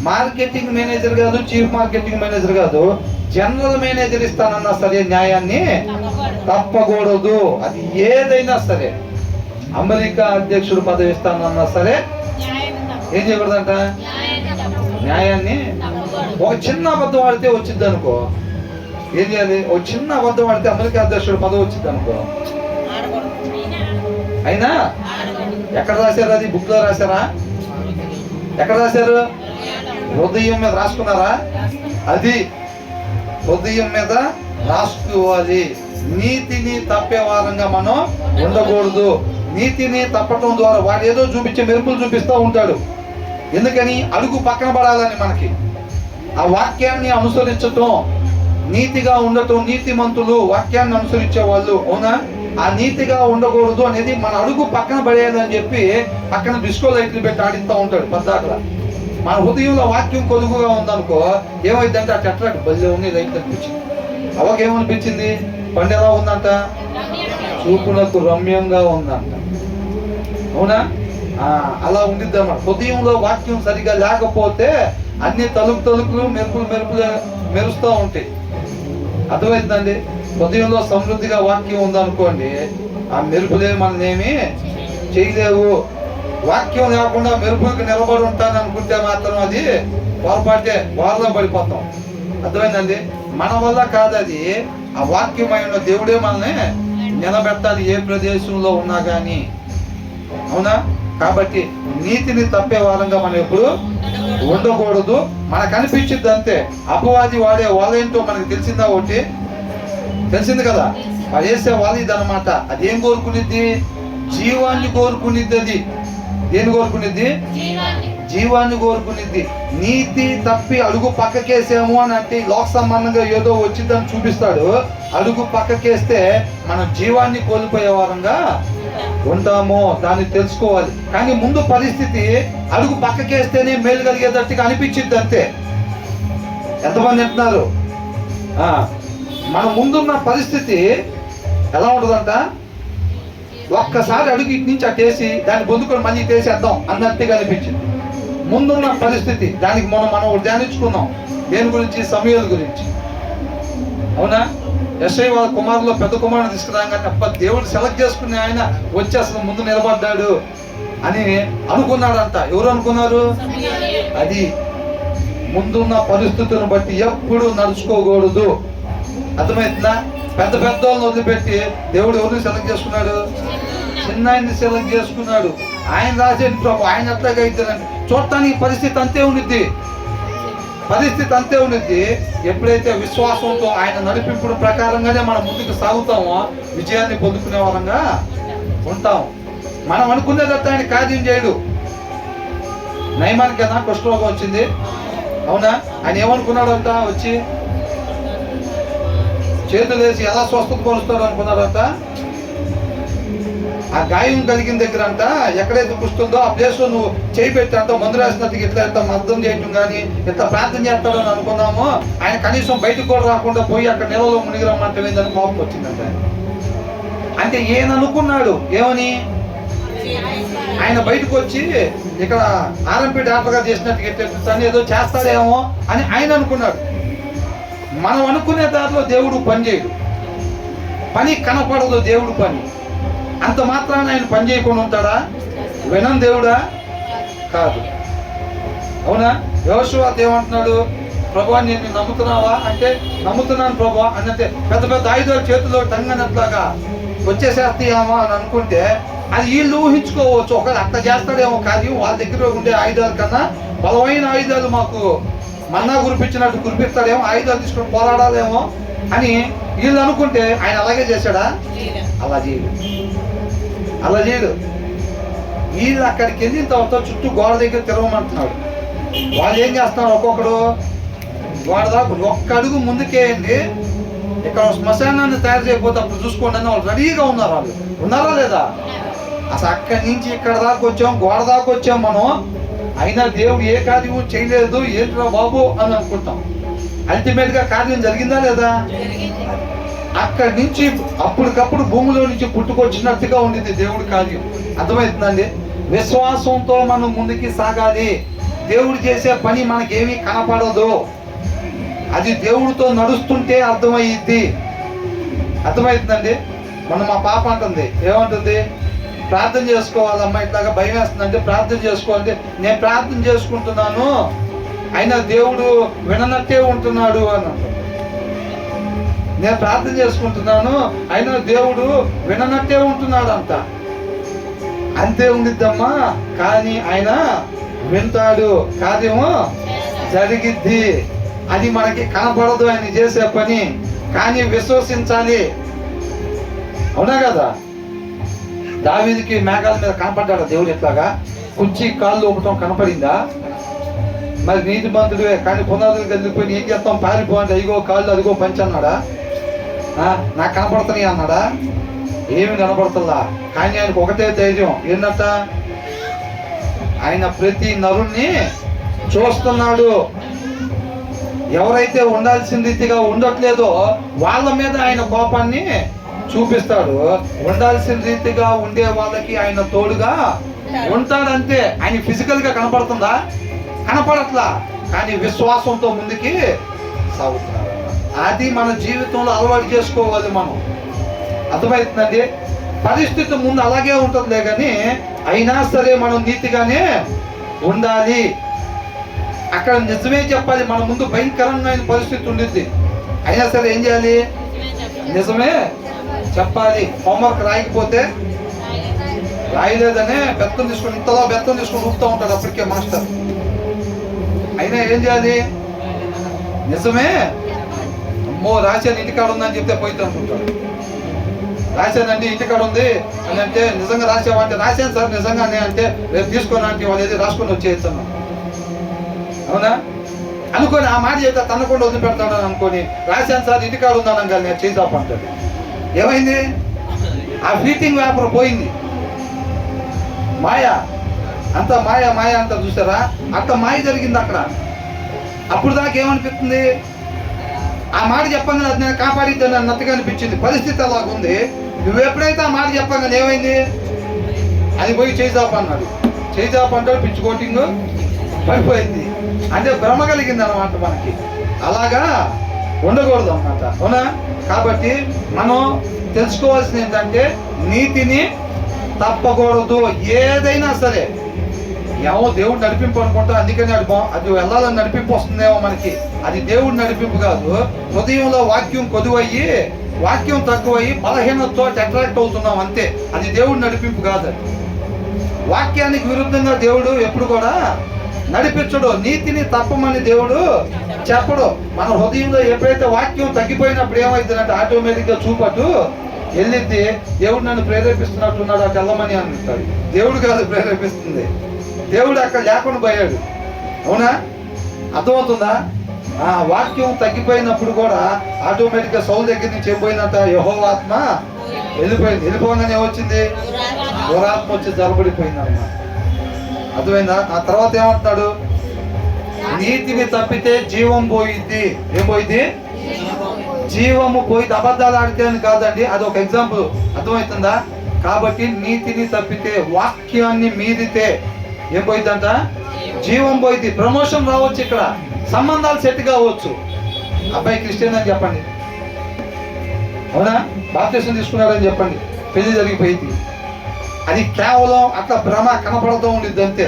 మార్కెటింగ్ మేనేజర్ కాదు, చీఫ్ మార్కెటింగ్ మేనేజర్ కాదు, జనరల్ మేనేజర్ ఇస్తానన్నా సరే న్యాయాన్ని తప్పకూడదు. అది ఏదైనా సరే, అమెరికా అధ్యక్షుడు పదవి ఇస్తానన్నా సరే ఏం చేయకూడదంట? న్యాయాన్ని. ఒక చిన్న అబద్ధం ఆడితే వచ్చింది అనుకో, ఏం చేయాలి? ఒక చిన్న అబద్ధం ఆడితే అమెరికా అధ్యక్షుడు పదవి వచ్చింది అనుకో, అయినా ఎక్కడ రాశారు? అది బుక్ లో రాశారా? ఎక్కడ రాశారు? హృదయం మీద రాసుకున్నారా? అది హృదయం మీద రాసుకోవాలి. నీతిని తప్పే వారంగా మనం ఉండకూడదు. నీతిని తప్పటం ద్వారా వాడు ఏదో చూపించే మెరుపులు చూపిస్తూ ఉంటాడు. ఎందుకని? అడుగు పక్కన పడాలని మనకి. ఆ వాక్యాన్ని అనుసరించటం, నీతిగా ఉండటం, నీతిమంతులు వాక్యాన్ని అనుసరించే వాళ్ళు. అవునా? ఆ నీతిగా ఉండకూడదు అనేది మన అడుగు పక్కన పడేయాలని చెప్పి పక్కన డిస్కో లైట్లు పెట్టి ఆడిస్తూ ఉంటాడు పద్దాకలా. మన హృదయంలో వాక్యం కొదుగుగా ఉందనుకో ఏమైందంటే ఆ చెట్లకు బలి ఉంది లైట్ అనిపించింది. అవకేమనిపించింది? పండు ఎలా ఉందంట? చూపులకు రమ్యంగా ఉందంట. అవునా? అలా ఉండిద్ది అన్నమాట. హృదయంలో వాక్యం సరిగా లేకపోతే అన్ని తలుపులు మెరుపులు మెరుస్తూ ఉంటాయి. అర్థమైందండి? హృదయంలో సమృద్ధిగా వాక్యం ఉందనుకోండి, ఆ మెరుపులే మనల్ని చేయలేవు. వాక్యం లేకుండా మెరుపులకు నిలబడి ఉంటాను అనుకుంటే మాత్రం అది పొరపాటే, వారిలో పడిపోతాం. అర్థమైందండి? మన వల్ల కాదు అది. ఆ వాక్యమైన దేవుడే మనల్ని నిలబెట్టాలి ఏ ప్రదేశంలో ఉన్నా కానీ. అవునా? కాబట్టి నీతిని తప్పే వారంగా మనం ఎప్పుడు ఉండకూడదు. మనకు అనిపించింది అంతే. అపవాది వాడే వాళ్ళేంటో మనకు తెలిసిందా? ఒకటి తెలిసింది కదా, అది వేసే వాళ్ళు ఇది అనమాట. అది ఏం కోరుకునిద్ది? జీవాన్ని కోరుకునిద్ది. అది దేని కోరుకునిద్ది? జీవాన్ని కోరుకునిద్ది. నీతి తప్పి అడుగు పక్కకేసాము అని అంటే లోక సంబంధంగా ఏదో వచ్చిందని చూపిస్తాడు. అడుగు పక్కకేస్తే మనం జీవాన్ని కోల్పోయే వారంగా ఉంటాము. దాన్ని తెలుసుకోవాలి. కానీ ముందు పరిస్థితి అడుగు పక్కకేస్తేనే మేలు కలిగేటట్టుగా అనిపించింది అంతే. ఎంతమంది అంటున్నారు? మన ముందున్న పరిస్థితి ఎలా ఉంటుందంట? ఒక్కసారి అడుగు ఇటు నుంచి అటేసి దాన్ని పొందుకొని మళ్ళీ ఇటేసేద్దాం అన్నట్టుగా అనిపించింది ముందున్న పరిస్థితి. దానికి మనం ధ్యానించుకున్నాం. దేని గురించి? సమూయేలు గురించి. అవునా? యెషయా వాళ్ళ కుమారులో పెద్ద కుమారుని తీసుకురాగానే అప్ప దేవుడు సెలెక్ట్ చేసుకుని ఆయన వచ్చి అసలు ముందు నిలబడ్డాడు అని అనుకున్నాడంట. ఎవరు అనుకున్నారు? అది ముందున్న పరిస్థితులను బట్టి ఎప్పుడు నడుచుకోకూడదు. అర్థమవుతుందా? పెద్ద వాళ్ళని వదిలిపెట్టి దేవుడు ఎవరిని సెలెక్ట్ చేసుకున్నాడు? చిన్న ఆయన్ని సెలెక్ట్ చేసుకున్నాడు. ఆయన రాసేది ప్రభు, ఆయన ఎట్లాగా అవుతారంటే చూడటానికి పరిస్థితి అంతే ఉండిద్ది. ఎప్పుడైతే విశ్వాసంతో ఆయన నడిపింపుడు ప్రకారంగానే మనం ముందుకు సాగుతామో విజయాన్ని పొందుకునే వారంగా ఉంటాం. మనం అనుకునేదట్టు ఆయన కార్యం చేయడు. నయమానికి కదా కుష్ఠరోగం వచ్చింది. అవునా? ఆయన ఏమనుకున్నాడంట? వచ్చి చేతులు వేసి ఎలా స్వస్థత పరుస్తాడు అనుకున్నాడంట? ఆ గాయం కలిగిన దగ్గర అంట ఎక్కడైతే పుస్తుందో ఆ ప్లేస్ లో నువ్వు చేయి పెట్టి అంత మందు రాసినట్టు ఇట్లా అర్థం చేయటం కానీ ఇట్లా ప్రార్థన చేస్తాడు అని అనుకున్నాము. ఆయన కనీసం బయటకు కూడా రాకుండా పోయి అక్కడ నెలలో మునిగి రమ్మంటే ఏందని కోపం వచ్చిందంట. అంటే ఈయన అనుకున్నాడు ఏమని? ఆయన బయటకు వచ్చి ఇక్కడ ఆర్ఎంపీ డాక్టర్ గారు చేసినట్టు ఏదో చేస్తాడేమో అని ఆయన అనుకున్నాడు. మనం అనుకునే దారిలో దేవుడు పని చేయడు. పని కనపడదు దేవుడు పని. అంత మాత్రాన్ని ఆయన పని చేయకుండా ఉంటాడా? వినం దేవుడా? కాదు. అవునా? యెహోషువ ఏమంటున్నాడు? ప్రభువా నేను నమ్ముతున్నావా అంటే నమ్ముతున్నాను ప్రభువా అంటే పెద్ద ఆయుధాలు చేతిలో టంగనట్లాగా వచ్చేసేస్తాయేమో అని అనుకుంటే అది వీళ్ళు ఊహించుకోవచ్చు. ఒకవేళ అట్లా చేస్తాడేమో కార్యం. వాళ్ళ దగ్గర ఉండే ఆయుధాల కన్నా బలమైన ఆయుధాలు మాకు మన్నా కురిపించినట్టు కురిపిస్తాడేమో, ఆయుధాలు తీసుకొని పోరాడాలేమో అని వీళ్ళు అనుకుంటే ఆయన అలాగే చేశాడా? అలా చేయడు. వీళ్ళు అక్కడికి వెళ్ళిన తర్వాత చుట్టూ గోడ దగ్గర తిరగమంటున్నాడు. వాళ్ళు ఏం చేస్తున్నారు? ఒక్కొక్కడు గోడ దాకా ఒక్క అడుగు ముందుకేయండి, ఇక్కడ శ్మశానాన్ని తయారు చేయకపోతే అప్పుడు చూసుకోండి అని వాళ్ళు రెడీగా ఉన్నారు. వాళ్ళు ఉన్నారా లేదా? అసలు అక్కడి నుంచి ఇక్కడ దాకా వచ్చాం, గోడ దాకా వచ్చాం మనం. అయినా దేవుడు ఏ కార్యము చేయలేదు, ఏంట్రా బాబు అని అనుకుంటాం. అల్టిమేట్ గా కార్యం జరిగిందా లేదా? అక్కడి నుంచి అప్పటికప్పుడు భూమిలో నుంచి పుట్టుకొచ్చినట్టుగా ఉండింది దేవుడి కార్యం. అర్థమవుతుందండి? విశ్వాసంతో మనం ముందుకి సాగాలి. దేవుడు చేసే పని మనకేమీ కనపడదు, అది దేవుడితో నడుస్తుంటే అర్థమయ్యిద్ది. అర్థమవుతుందండి? మా పాప అంటుంది, ఏమంటుంది? ప్రార్థన చేసుకోవాలమ్మా, ఇట్లాగా భయం వేస్తుందంటే ప్రార్థన చేసుకోవాలంటే, నేను ప్రార్థన చేసుకుంటున్నాను అయినా దేవుడు విననట్టే ఉంటున్నాడు అని అంటుంది. నేను ప్రార్థన చేసుకుంటున్నాను అయినా దేవుడు విననట్టే ఉంటున్నాడు అంట. అంతే ఉండిద్దమ్మా, కానీ ఆయన వింటాడు, కార్యము జరిగిద్ది. అది మనకి కనపడదు ఆయన చేసే పని, కానీ విశ్వసించాలి. అవునా కదా? దావీదుకి మేఘాల మీద కనపడ్డాడు దేవుడు, ఎట్లాగా కుర్చీ కాళ్ళు ఒకటం కనపడిందా? మరి నీతి మంత్రుడే కానీ పునాదులు కదిలిపోయి ఏం చేస్తాం, పారిపో అంటే అదిగో కాళ్ళు అదిగో పంచి అన్నాడా? నాకు కనపడుతున్నాయి అన్నాడా? ఏమి కనపడుతుందా? కానీ ఆయనకు ఒకటే ధైర్యం, ఏంటంట? ఆయన ప్రతి నరుణ్ణి చూస్తున్నాడు. ఎవరైతే ఉండాల్సిన రీతిగా ఉండట్లేదో వాళ్ళ మీద ఆయన కోపాన్ని చూపిస్తాడు. ఉండాల్సిన రీతిగా ఉండే వాళ్ళకి ఆయన తోడుగా ఉంటాడంతే. ఆయన ఫిజికల్ గా కనపడుతుందా? కనపడట్లా, కానీ విశ్వాసంతో ముందుకి సాగుతున్నాడు. అది మన జీవితంలో అలవాటు చేసుకోవాలి మనం. అర్థమవుతుందండి? పరిస్థితి ముందు అలాగే ఉంటుందిలే, కానీ అయినా సరే మనం నీతిగానే ఉండాలి. అక్కడ నిజమే చెప్పాలి. మన ముందు భయంకరమైన పరిస్థితి ఉండిద్ది, అయినా సరే ఏం చేయాలి? నిజమే చెప్పాలి. హోంవర్క్ రాయకపోతే రాయలేదనే బెత్తం తీసుకుని ఇంతలో బెత్తం తీసుకుని ఊపుతూ ఉంటాడు అప్పటికే మాస్టర్. అయినా ఏం చేయాలి? నిజమే. అమ్మో రాశాను ఇంటికాడ ఉందని చెప్తే పోయితే అనుకుంటాడు. రాశానండి ఇంటికాడ ఉంది అని అంటే, నిజంగా రాసావంటే రాశాను సార్ నిజంగానే అంటే, రేపు తీసుకొని అంటే వాళ్ళు ఏది రాసుకొని వచ్చేస్తాను. అవునా అనుకోని ఆ మాట చెప్తే తనకుండా వదిలిపెడతాడు అనుకోని, రాశాను సార్ ఇంటికాడ ఉన్నాను కానీ నేను చేద్దామంటాడు. ఏమైంది? ఆ ఫీటింగ్ వ్యాపారం పోయింది. మాయ అంత మాయ మాయ అంత చూసారా? అంత మాయ జరిగింది అక్కడ. అప్పుడు దాకా ఏమనిపిస్తుంది? ఆ మాట చెప్పగానే అది నేను కాపాడిద్దని అన్నట్టుగా అనిపించింది. పరిస్థితి అలాగుంది. నువ్వు ఎప్పుడైతే ఆ మాట చెప్పగానే ఏమైంది? అది పోయి చేద్దాపు అన్నాడు. చేద్దాపు అంటాడు, పిచ్చి కోటింగ్ పడిపోయింది. అంటే భ్రమ కలిగింది అన్నమాట మనకి. అలాగా ఉండకూడదు అన్నమాట. అవునా? కాబట్టి మనం తెలుసుకోవాల్సింది ఏంటంటే, నీతిని తప్పకూడదు. ఏదైనా సరే ఏమో దేవుడు నడిపింపు అనుకుంటా, అందుకని అది వెళ్ళాలని నడిపింపు వస్తుందేమో మనకి. అది దేవుడు నడిపింపు కాదు. హృదయంలో వాక్యం కొదువయ్యి వాక్యం తక్కువయ్యి బలహీనతో అట్రాక్ట్ అవుతున్నాం అంతే. అది దేవుడు నడిపింపు కాదు. వాక్యానికి విరుద్ధంగా దేవుడు ఎప్పుడు కూడా నడిపించడు. నీతిని తప్పమని దేవుడు చెప్పడు. మన హృదయంలో ఎప్పుడైతే వాక్యం తగ్గిపోయినప్పుడు ఏమైందంటే ఆటోమేటిక్గా చూపట్టు వెళ్ళిద్ది. దేవుడు నన్ను ప్రేరేపిస్తున్నట్టున్నాడు అటు వెళ్ళమని అంటాడు. దేవుడు కాదు ప్రేరేపిస్తుంది, దేవుడు అక్కడ లేకుండా పోయాడు. అవునా? అర్థమవుతుందా? ఆ వాక్యం తగ్గిపోయినప్పుడు కూడా ఆటోమేటిక్గా సౌలు దగ్గర నుంచి ఏం పోయిందంట? యెహోవా ఆత్మ వెళ్ళిపోయింది. వెళ్ళిపోగానే వచ్చింది? దురాత్మ వచ్చి జరబడిపోయింది అన్నమాట. అర్థమైందా? ఆ తర్వాత ఏమంటున్నాడు? నీతిని తప్పితే జీవం పోయిద్ది. ఏం పోయిద్ది? జీవము పోయిద్ది. అబద్ధాలు ఆడితే అని కాదండి, అది ఒక ఎగ్జాంపుల్. అర్థమవుతుందా? కాబట్టి నీతిని తప్పితే, వాక్యాన్ని మీదితే ఏం పోయిద్దంట? జీవం పోయిద్ది. ప్రమోషన్ రావచ్చు, ఇక్కడ సంబంధాలు సెట్ కావచ్చు. అబ్బాయి క్రిస్టియన్ అని చెప్పండి, అవునా? బాప్టిజం తీసుకున్నాడని చెప్పండి, పెళ్లి జరిగిపోయింది. అది కేవలం అట్లా భ్రమ కనపడుతూ ఉండిద్ది అంతే.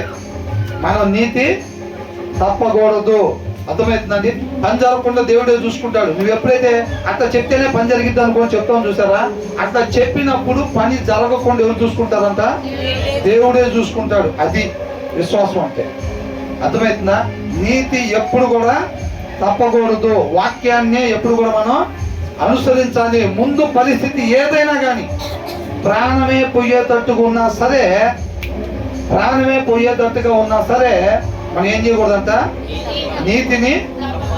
మనం నీతి తప్పకూడదు. అర్థమవుతుందండి? పని జరగకుండా దేవుడే చూసుకుంటాడు. నువ్వు ఎప్పుడైతే అట్లా చెప్తేనే పని జరిగిద్ది అనుకోని చెప్తాం చూసారా? అట్లా చెప్పినప్పుడు పని జరగకుండా ఎవరు చూసుకుంటారంట? దేవుడే చూసుకుంటాడు. అది విశ్వాసం అంటే. అర్థమవుతుందా? నీతి ఎప్పుడు కూడా తప్పకూడదు. వాక్యాన్ని ఎప్పుడు కూడా మనం అనుసరించాలి. ముందు పరిస్థితి ఏదైనా కానీ, ప్రాణమే పోయేటట్టుగా ఉన్నా సరే, మనం ఏం చేయకూడదంట? నీతిని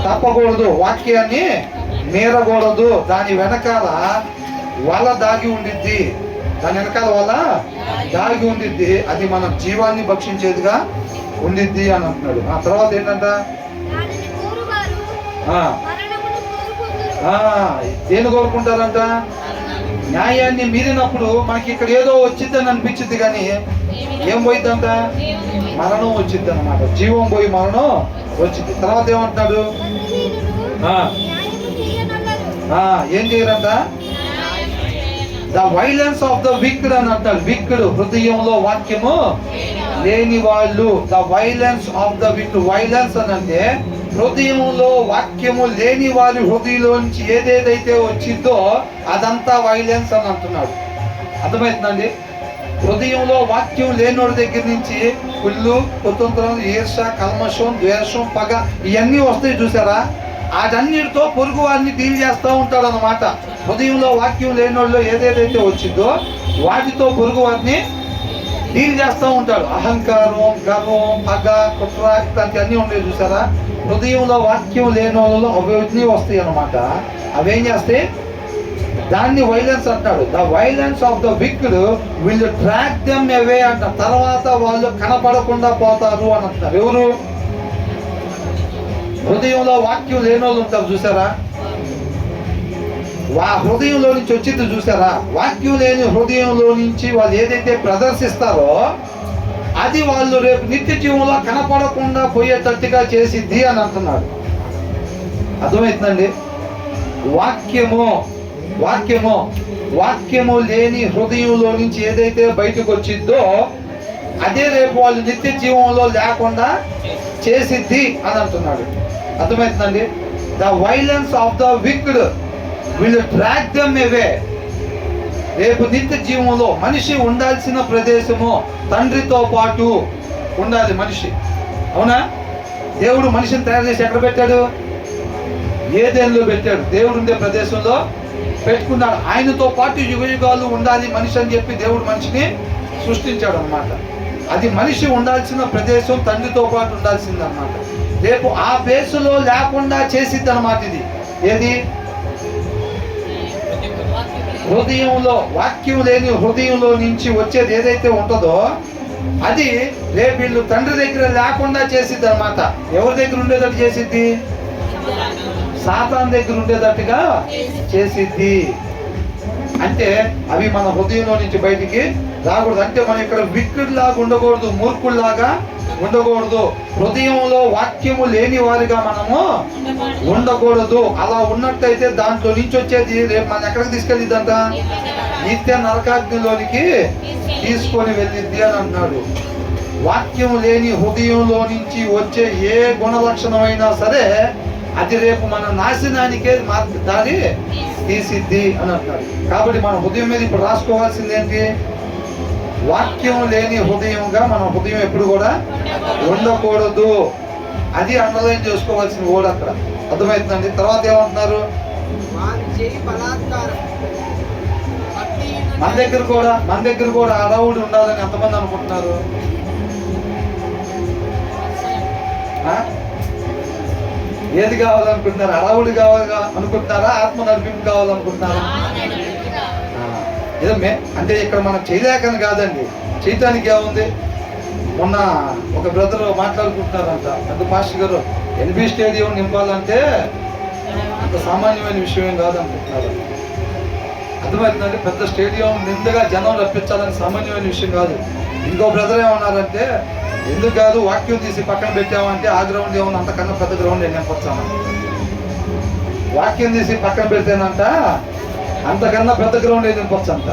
తప్పకూడదు, వాక్యాన్ని మీరకూడదు. దాని వెనకాల వల దాగి ఉండిద్ది, దాగి ఉండిద్ది. అది మన జీవాన్ని భక్షించేదిగా ఉండిద్ది అని అంటున్నాడు. ఆ తర్వాత ఏంటంట? దేని కోరుకుంటారంట? న్యాయాన్ని మీరినప్పుడు మనకి ఇక్కడ ఏదో వచ్చిందని అనిపించింది, కానీ ఏం పోయిద్దంట? మరణం వచ్చింది అన్నమాట. జీవం పోయి మరణం వచ్చింది. తర్వాత ఏమంటున్నాడు? ఏం చేయరంట? The violence of the wicked అని అంటాడు. విక్డ్ హృదయంలో వాక్యము లేని వాళ్ళు. The violence of the wicked. Violence అని అంటే హృదయంలో వాక్యము లేని వారి హృదయంలోంచి ఏదేదైతే వచ్చిందో అదంతా వైలెన్స్ అని అంటున్నాడు. అర్థమవుతుందండి? హృదయంలో వాక్యం లేనోడి దగ్గర నుంచి కుళ్ళు, కుతంత్రం, ఈర్ష, కల్మషం, ద్వేషం, పగ ఇవన్నీ వస్తాయి చూసారా? వాటన్నిటితో పొరుగు వారిని డీల్ చేస్తూ ఉంటాడు అన్నమాట. హృదయంలో వాక్యం లేనోళ్ళు ఏదేదైతే వచ్చిందో వాటితో పొరుగు వారిని డీల్ చేస్తూ ఉంటాడు. అహంకారం, గర్వం, పగ, కుట్ర ఇట్లాంటివన్నీ ఉండేవి చూసారా? హృదయంలో వాక్యం లేని వాళ్ళలో అవన్నీ వస్తాయి అన్నమాట. అవేం చేస్తాయి? దాన్ని వైలెన్స్ అంటాడు. The violence of the wicked will track them away అంట. తర్వాత వాళ్ళు కనపడకుండా పోతారు అని అంటారు. ఎవరు? హృదయంలో వాక్యం లేని వాళ్ళు ఉంటారు చూసారా? హృదయంలో నుంచి వచ్చింది చూసారా? వాక్యం లేని హృదయంలో నుంచి వాళ్ళు ఏదైతే ప్రదర్శిస్తారో అది వాళ్ళు రేపు నిత్య జీవంలో కనపడకుండా పోయేటట్టుగా చేసిద్ది అని అంటున్నాడు. అర్థమవుతుందండి? వాక్యము వాక్యము వాక్యము లేని హృదయంలో నుంచి ఏదైతే బయటకు వచ్చిందో అదే రేపు వాళ్ళు నిత్య జీవంలో లేకుండా చేసిద్ది అని అంటున్నాడు. అర్థమవుతుందండి? The violence of the wicked will track them away. రేపు నిత్య జీవంలో మనిషి ఉండాల్సిన ప్రదేశము తండ్రితో పాటు ఉండాలి మనిషి. అవునా? దేవుడు మనిషిని తయారు చేసి ఎక్కడ పెట్టాడు? ఏదెన్లో పెట్టాడు. దేవుడు ఉండే ప్రదేశంలో పెట్టుకున్నాడు. ఆయనతో పాటు యుగయుగాలు ఉండాలి మనిషి అని చెప్పి దేవుడు మనిషిని సృష్టించాడు అన్నమాట. అది మనిషి ఉండాల్సిన ప్రదేశం, తండ్రితో పాటు ఉండాల్సింది అన్నమాట. రేపు ఆ ప్లేసులో లేకుండా చేసిద్ది అన్నమాట. ఇది ఏది? హృదయంలో వాక్యం లేని హృదయంలో నుంచి వచ్చేది ఏదైతే ఉంటుందో అది రేపు వీళ్ళు తండ్రి దగ్గర లేకుండా చేసిద్ది అన్నమాట. ఎవరి దగ్గర ఉండేటట్టు చేసిద్ది? సాతాన్ దగ్గర ఉండేటట్టుగా చేసిద్ది. అంటే అవి మన హృదయంలో నుంచి బయటికి రాకూడదు. అంటే మనం ఇక్కడ విక్డ్ లాగా ఉండకూడదు, మూర్ఖుల్లాగా ఉండకూడదు. హృదయంలో వాక్యము లేని వారిగా మనము ఉండకూడదు. అలా ఉన్నట్టయితే దాంట్లో నుంచి వచ్చేది రేపు మనం ఎక్కడికి తీసుకెళ్ళిద్దంట? నిత్య నరకాగ్నిలోనికి తీసుకొని వెళ్ళిద్ది అని అంటున్నాడు. వాక్యం లేని హృదయంలో నుంచి వచ్చే ఏ గుణ లక్షణమైనా సరే అది రేపు మన నాశనానికే దారి తీసిద్ది అని అంటున్నాడు. కాబట్టి మన హృదయం మీద ఇప్పుడు రాసుకోవాల్సింది ఏంటి? వాక్యం లేని హృదయంగా మన హృదయం ఎప్పుడు కూడా ఉండకూడదు. అది అండర్లైన్ చేసుకోవాల్సిన ఓడ అక్కడ. అర్థమవుతుందండి? తర్వాత ఏమంటున్నారు? మన దగ్గర కూడా అడవుడు ఉండాలని ఎంతమంది అనుకుంటున్నారు? ఏది కావాలనుకుంటున్నారు? అడవుడు కావాలి అనుకుంటున్నారా? ఆత్మ నడిపింపు కావాలనుకుంటున్నారా? ఏదో అంటే ఇక్కడ మనం చేయలేకని కాదండి, చేయటానికి ఏముంది? మొన్న ఒక బ్రదర్ మాట్లాడుకుంటున్నారంట, పెద్ద పాస్టర్ గారు ఎన్బి స్టేడియం నింపాలంటే అంత సామాన్యమైన విషయం ఏం కాదనుకుంటున్నారు. అర్థమవుతుందంటే పెద్ద స్టేడియం నిండుగా జనం రప్పించాలని సామాన్యమైన విషయం కాదు. ఇంకో బ్రదర్ ఏమన్నారంటే, ఎందుకు కాదు వాక్యం తీసి పక్కన పెట్టామంటే ఆ గ్రౌండ్ ఏమన్నా అంతకన్నా పెద్ద గ్రౌండ్ ఏం నింపొచ్చాము. వాక్యం తీసి పక్కన పెడితేనంట అంతకన్నా పెద్ద గ్రౌండ్ ఏం నింపొచ్చు అంట.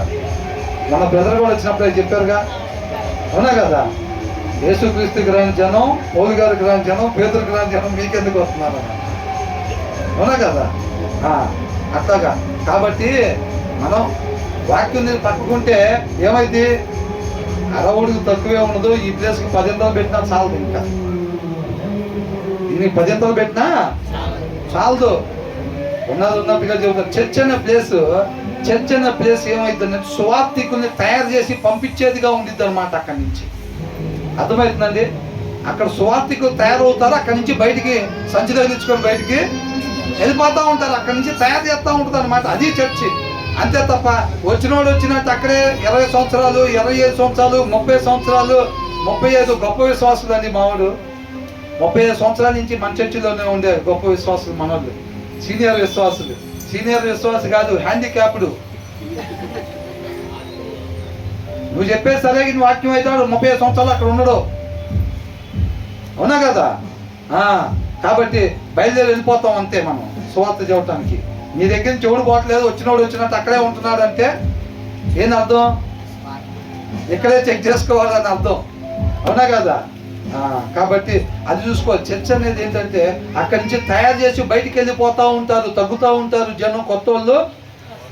మన బ్రదర్ కూడా వచ్చినప్పుడు చెప్పారుగా, అవునా కదా? యేసుక్రీస్తుకి రాని జనం, పౌలు గారికి రాని జనం, పేతురికి రాని జనం మీకెందుకు వస్తున్నారు? అవునా కదా? అట్లాగా. కాబట్టి మనం వాక్యం పట్టుకుంటే ఏమైంది? అరవుడికి తక్కువే ఉండదు. ఈ ప్లేస్కి 10 ఎంతలు పెట్టినా చాలదు. ఇంకా దీనికి 10 ఎంతలు పెట్టినా చాలదు. ఉన్నట్టుగా చెబుతారు. చర్చ్ అనే ప్లేస్ ఏమైందంటే సువార్థికుల్ని తయారు చేసి పంపించేదిగా ఉండిద్ది అనమాట. అక్కడి నుంచి అర్థమవుతుందండి? అక్కడ సువార్థికులు తయారవుతారు. అక్కడి నుంచి బయటికి సంచి తగిలించుకొని బయటికి వెళ్ళిపోతూ ఉంటారు. అక్కడి నుంచి తయారు చేస్తూ ఉంటుంది అనమాట. అది చర్చి. అంతే తప్ప వచ్చినోడు వచ్చినట్టు అక్కడే 20 సంవత్సరాలు, 25 సంవత్సరాలు, 30 సంవత్సరాలు, 35 గొప్ప విశ్వాసులు అండి మావాడు. 35 సంవత్సరాల నుంచి మన చర్చిలోనే ఉండే గొప్ప విశ్వాసులు మనోళ్ళు, సీనియర్ విశ్వాసులు. సీనియర్ విశ్వాసి కాదు, హ్యాండిక్యాప్డ్. నువ్వు చెప్పేది సరే నీ వాక్యం అవుతాడు 30 సంవత్సరాలు అక్కడ ఉండడు. అవునా కదా? కాబట్టి బయలుదేరి వెళ్ళిపోతాం అంతే మనం సువార్త చెప్పడానికి. నీ దగ్గర నుంచి ఎవడు పోవట్లేదు, వచ్చినోడు వచ్చినట్టు అక్కడే ఉంటున్నాడు అంటే ఏంది అర్థం? ఇక్కడే చెక్ చేసుకోవాలని అర్థం. అవునా కదా? కాబట్టి అది చూసుకోవాలి. చర్చ అనేది ఏంటంటే అక్కడి నుంచి తయారు చేసి బయటికి వెళ్ళిపోతూ ఉంటారు, తగ్గుతూ ఉంటారు, జనం కొత్త వాళ్ళు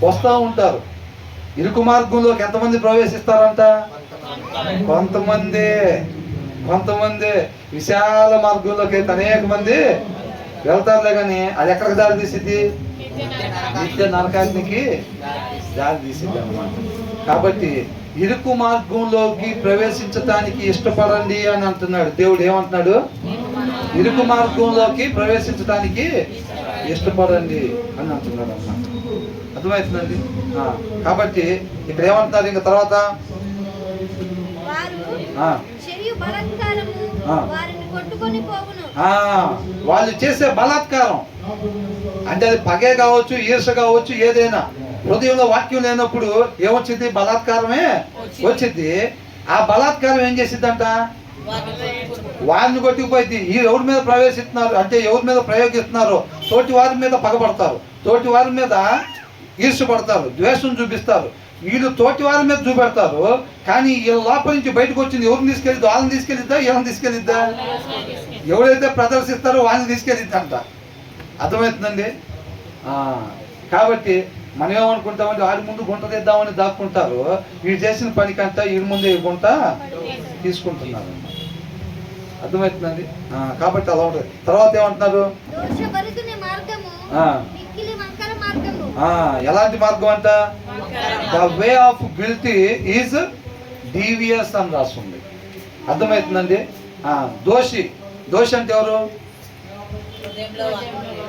వస్తూ ఉంటారు. ఇరుకు మార్గంలోకి ఎంతమంది ప్రవేశిస్తారంట? కొంతమంది విశాల మార్గంలోకి అయితే అనేక మంది వెళ్తారులే, కానీ అది ఎక్కడికి దారి తీసిద్ది? నిత్య నరకాగ్నికి దారి తీసిద్ది అన్నమాట. కాబట్టి ఇరుకు మార్గంలోకి ప్రవేశించడానికి ఇష్టపడండి అని అంటున్నాడు దేవుడు. ఏమంటున్నాడు? ఇరుకు మార్గంలోకి ప్రవేశించడానికి ఇష్టపడండి అని అంటున్నాడు అన్నమాట. అర్థమవుతుందండి? కాబట్టి ఇక్కడ ఏమంటున్నారు ఇంకా తర్వాత? వాళ్ళు చేసే బలాత్కారం అంటే అది పగే కావచ్చు, ఈర్ష కావచ్చు, ఏదైనా హృదయంలో వాక్యం లేనప్పుడు ఏమొచ్చింది? బలాత్కారమే వచ్చింది. ఆ బలాత్కారం ఏం చేసిద్దంట? వారిని కొట్టుకుపోయింది. ఈ ఎవరి మీద ప్రవేశిస్తున్నారు అంటే ఎవరి మీద ప్రయోగిస్తున్నారు? తోటి వారి మీద పగబడతారు, తోటి వారి మీద ఈర్షపడతారు, ద్వేషం చూపిస్తారు. వీళ్ళు తోటి వారి మీద చూపెడతారు, కానీ వీళ్ళ లోపల నుంచి బయటకు వచ్చింది ఎవరిని తీసుకెళ్ళిద్దా? వాళ్ళని తీసుకెళ్ళిద్దా? వీళ్ళని తీసుకెళ్ళిద్దా? ఎవరైతే ప్రదర్శిస్తారో వాళ్ళని తీసుకెళ్ళిద్దంట. అర్థమవుతుందండి? కాబట్టి మనం ఏమనుకుంటామంటే వాడి ముందు గుంట తీద్దామని దాక్కుంటారు. వీడు చేసిన పనికంతా వీడి ముందే గుంట తీసుకుంటున్నారు. అర్థమవుతుందండి? కాబట్టి అలా ఉంటుంది. తర్వాత ఏమంటున్నారు? ఎలాంటి మార్గం అంట? The way of guilty is devious అని రాస్తుంది. అర్థమవుతుందండి? దోషి అంటే ఎవరు?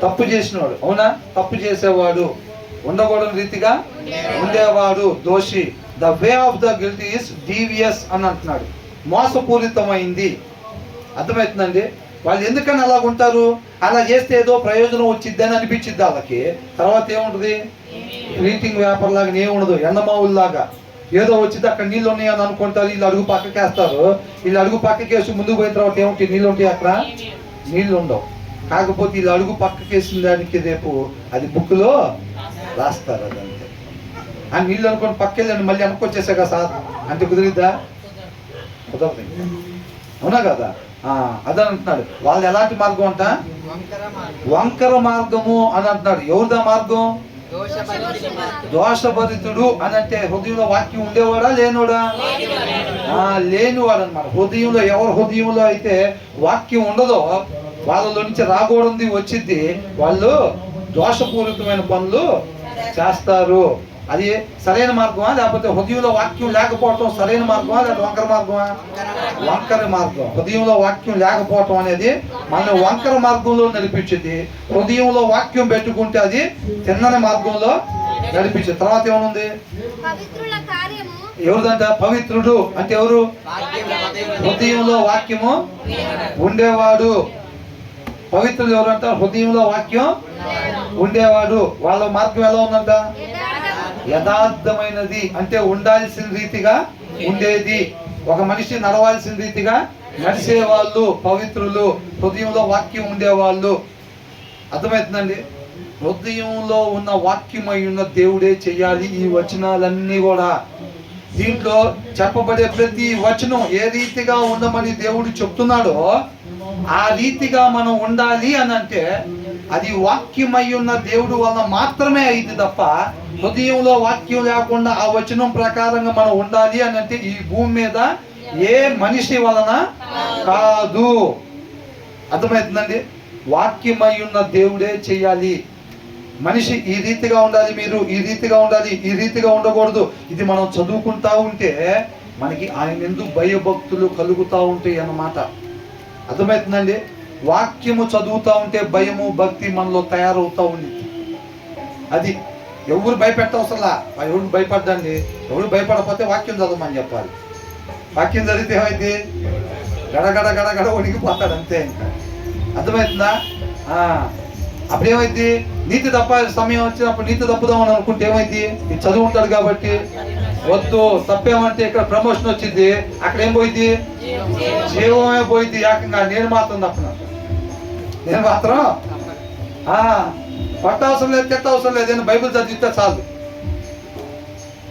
తప్పు చేసినవాడు. అవునా? తప్పు చేసేవాడు, ఉండకూడని రీతిగా ఉండేవాడు దోషి. The way of the guilty is devious అని అంటున్నాడు. మోసపూరితమైంది. అర్థమవుతుందండి? వాళ్ళు ఎందుకని అలా ఉంటారు? అలా చేస్తే ఏదో ప్రయోజనం వచ్చిద్ది అని అనిపించిద్ది వాళ్ళకి. తర్వాత ఏముంటుంది? రీటింగ్ వ్యాపారం లాగా ఏముండదు, ఎండమావుల్లాగా ఏదో వచ్చింది అక్కడ నీళ్ళు ఉన్నాయని అనుకుంటారు. వీళ్ళు అడుగు పక్కకేస్తారు. వీళ్ళు అడుగు పక్కకేసి ముందుకు పోయిన తర్వాత ఏముంటాయి? నీళ్ళు ఉంటాయి అక్కడ? నీళ్ళు ఉండవు. కాకపోతే వీళ్ళు అడుగు పక్కకేసిన దానికి రేపు అది బుక్లో రాస్తారు. అదంతే. ఆ నీళ్ళు అనుకోండి పక్కెళ్ళండి, మళ్ళీ అనుకొచ్చేసాక సార్ అంటే కుదిరిద్దా? కుదరదు. అవునా కదా? అదని అంటున్నాడు. వాళ్ళు ఎలాంటి మార్గం అంట? వంకర మార్గము అని అంటున్నాడు. ఎవరిదా మార్గం? దోషభరితుడు అని అంటే హృదయంలో వాక్యం ఉండేవాడా లేనివాడా? లేనివాడు అనమాట. హృదయంలో ఎవరి హృదయంలో అయితే వాక్యం ఉండదో వాళ్ళలో నుంచి రాకూడదు వచ్చిద్ది. వాళ్ళు దోషపూరితమైన పనులు చేస్తారు. అది సరైన మార్గమా? లేకపోతే హృదయంలో వాక్యం లేకపోవటం సరైన మార్గమా? లేదా వంకర మార్గమా? వంకర మార్గం. హృదయంలో వాక్యం లేకపోవటం అనేది మన వంకర మార్గంలో నడిపించింది. హృదయంలో వాక్యం పెట్టుకుంటే అది తిన్నని మార్గంలో నడిపించింది. తర్వాత ఏమనుంది? ఎవరిదంట? పవిత్రుడు అంటే ఎవరు? హృదయంలో వాక్యము ఉండేవాడు. పవిత్రుడు ఎవరంట? హృదయంలో వాక్యం ఉండేవాడు. వాళ్ళ మార్గం ఎలా ఉందంట? యథార్థమైనది అంటే ఉండాల్సిన రీతిగా ఉండేది. ఒక మనిషి నడవాల్సిన రీతిగా నడిచేవాళ్ళు పవిత్రులు, హృదయంలో వాక్యం ఉండేవాళ్ళు. అర్థమవుతుందండి? హృదయంలో ఉన్న వాక్యమై ఉన్న దేవుడే చెయ్యాలి ఈ వచనాలన్నీ కూడా. దీంట్లో చెప్పబడే ప్రతి వచనం ఏ రీతిగా ఉండమని దేవుడు చెప్తున్నాడో ఆ రీతిగా మనం ఉండాలి అని అంటే అది వాక్యమై ఉన్న దేవుడు వలన మాత్రమే అయింది తప్ప హృదయంలో వాక్యం లేకుండా ఆ వచనం ప్రకారంగా మనం ఉండాలి అని అంటే ఈ భూమి మీద ఏ మనిషి వలన కాదు. అర్థమవుతుందండి? వాక్యమై ఉన్న దేవుడే చెయ్యాలి. మనిషి ఈ రీతిగా ఉండాలి, మీరు ఈ రీతిగా ఉండాలి, ఈ రీతిగా ఉండకూడదు. ఇది మనం చదువుకుంటా ఉంటే మనకి ఆయన ఎందుకు భయభక్తులు కలుగుతూ ఉంటాయి అన్నమాట. అర్థమవుతుందండి? వాక్యము చదువుతూ ఉంటే భయము భక్తి మనలో తయారవుతూ ఉంది. అది ఎవరు భయపెట్టవసరలా. ఎవరు భయపడ్డండి? ఎవరు భయపడకపోతే వాక్యం చదవమని చెప్పాలి. వాక్యం చదివితే ఏమైంది? గడగడ గడగడ వణికిపోతాడు అంతే. ఇంకా అర్థమవుతుందా? అప్పుడు ఏమైంది? నీతి తప్ప సమయం వచ్చినప్పుడు నీతి తప్పుదామని అనుకుంటే ఏమైంది? ఇది చదువు ఉంటాడు కాబట్టి వద్దు, తప్పేమంటే ఇక్కడ ప్రమోషన్ వచ్చింది, అక్కడ ఏం పోయింది? జీవమే పోయింది. ఏకంగా నేను మాత్రం తప్పను, నేను మాత్రం పట్టవసరం లేదు, తిట్టవసరం లేదు, నేను బైబిల్ చదివితే చాలు.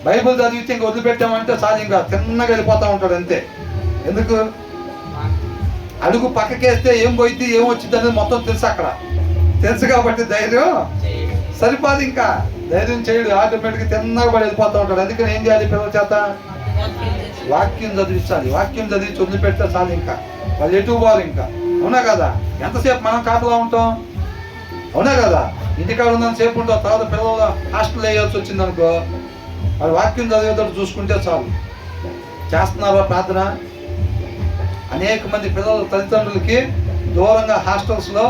బైబిల్ చదివితే ఇంక వదిలిపెట్టామంటే చాలు, ఇంకా తిన్నగా వెళ్ళిపోతా ఉంటాడు అంతే. ఎందుకు? అడుగు పక్కకేస్తే ఏం పోయింది ఏం వచ్చింది అనేది మొత్తం తెలుసు, అక్కడ తెలుసు కాబట్టి ధైర్యం సరిపోదు. ఇంకా ధైర్యం చేయడు, ఆటోమేటిక్గా తిన్నగా పడి వెళ్ళిపోతూ ఉంటాడు. అందుకని ఏం చేయాలి? పిల్లల చేత వాక్యం చదివించాలి. వాక్యం చదివించి వదిలిపెడితే చాలు, ఇంకా వాళ్ళు ఎటు పోరు. ఇంకా అవునా కదా? ఎంతసేపు మనం కాపలా ఉంటాం? అవునా కదా? ఇంటికాడ ఉన్నంత సేపు ఉంటాం, తర్వాత పిల్లలు హాస్టల్ వేయాల్సి వచ్చింది అనుకో, వాళ్ళు వాక్యం చదివేటట్టు చూసుకుంటే చాలు. చేస్తున్నారా ప్రార్థన? అనేక మంది పిల్లలు తల్లిదండ్రులకి దూరంగా హాస్టల్స్లో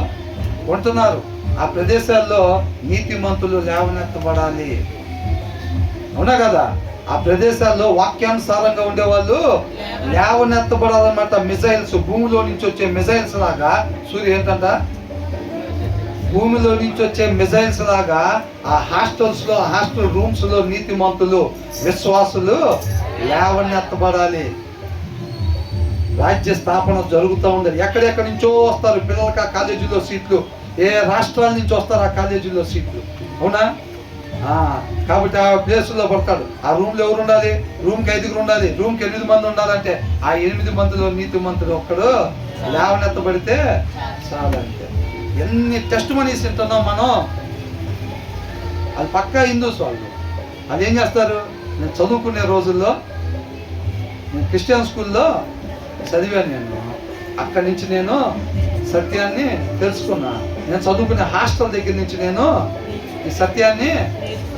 ఉంటున్నారు. ఆ ప్రదేశాల్లో నీతిమంతులు లేవనెత్తబడాలి. అవునా కదా? ఆ ప్రదేశాల్లో వాక్యానుసారంగా ఉండేవాళ్ళు లేవనెత్తబడాలన్నమాట. మిజైల్స్, భూమిలో నుంచి వచ్చే మిజైల్స్ లాగా, సూర్య ఏంటంట, భూమిలో నుంచి వచ్చే మిజైల్స్ లాగా ఆ హాస్టల్స్లో, హాస్టల్ రూమ్స్లో నీతిమంతులు, విశ్వాసులు లేవనెత్తబడాలి. రాజ్య స్థాపన జరుగుతూ ఉండదు. ఎక్కడెక్కడి నుంచో వస్తారు పిల్లలకి ఆ కాలేజీలో సీట్లు, ఏ రాష్ట్రాల నుంచి వస్తారు ఆ కాలేజీలో సీట్లు. అవునా? కాబట్టి ఆ ప్లేసుల్లో పడతాడు. ఆ రూమ్లో ఎవరు ఉండాలి? రూమ్కి 5 ఉండాలి. రూమ్కి 8 మంది ఉండాలంటే ఆ 8 మందిలో నీతిమంతుడు ఒక్కడు లేవనెత్తబడితే చాలంటే. ఎన్ని టెస్ట్ మనీస్ తింటున్నాం మనం. అది పక్కా హిందూస్ వాళ్ళు. అది ఏం చేస్తారు? నేను చదువుకునే రోజుల్లో నేను క్రిస్టియన్ స్కూల్లో చదివాను. నేను అక్కడి నుంచి నేను సత్యాన్ని తెలుసుకున్నా. నేను చదువుకునే హాస్టల్ దగ్గర నుంచి నేను ఈ సత్యాన్ని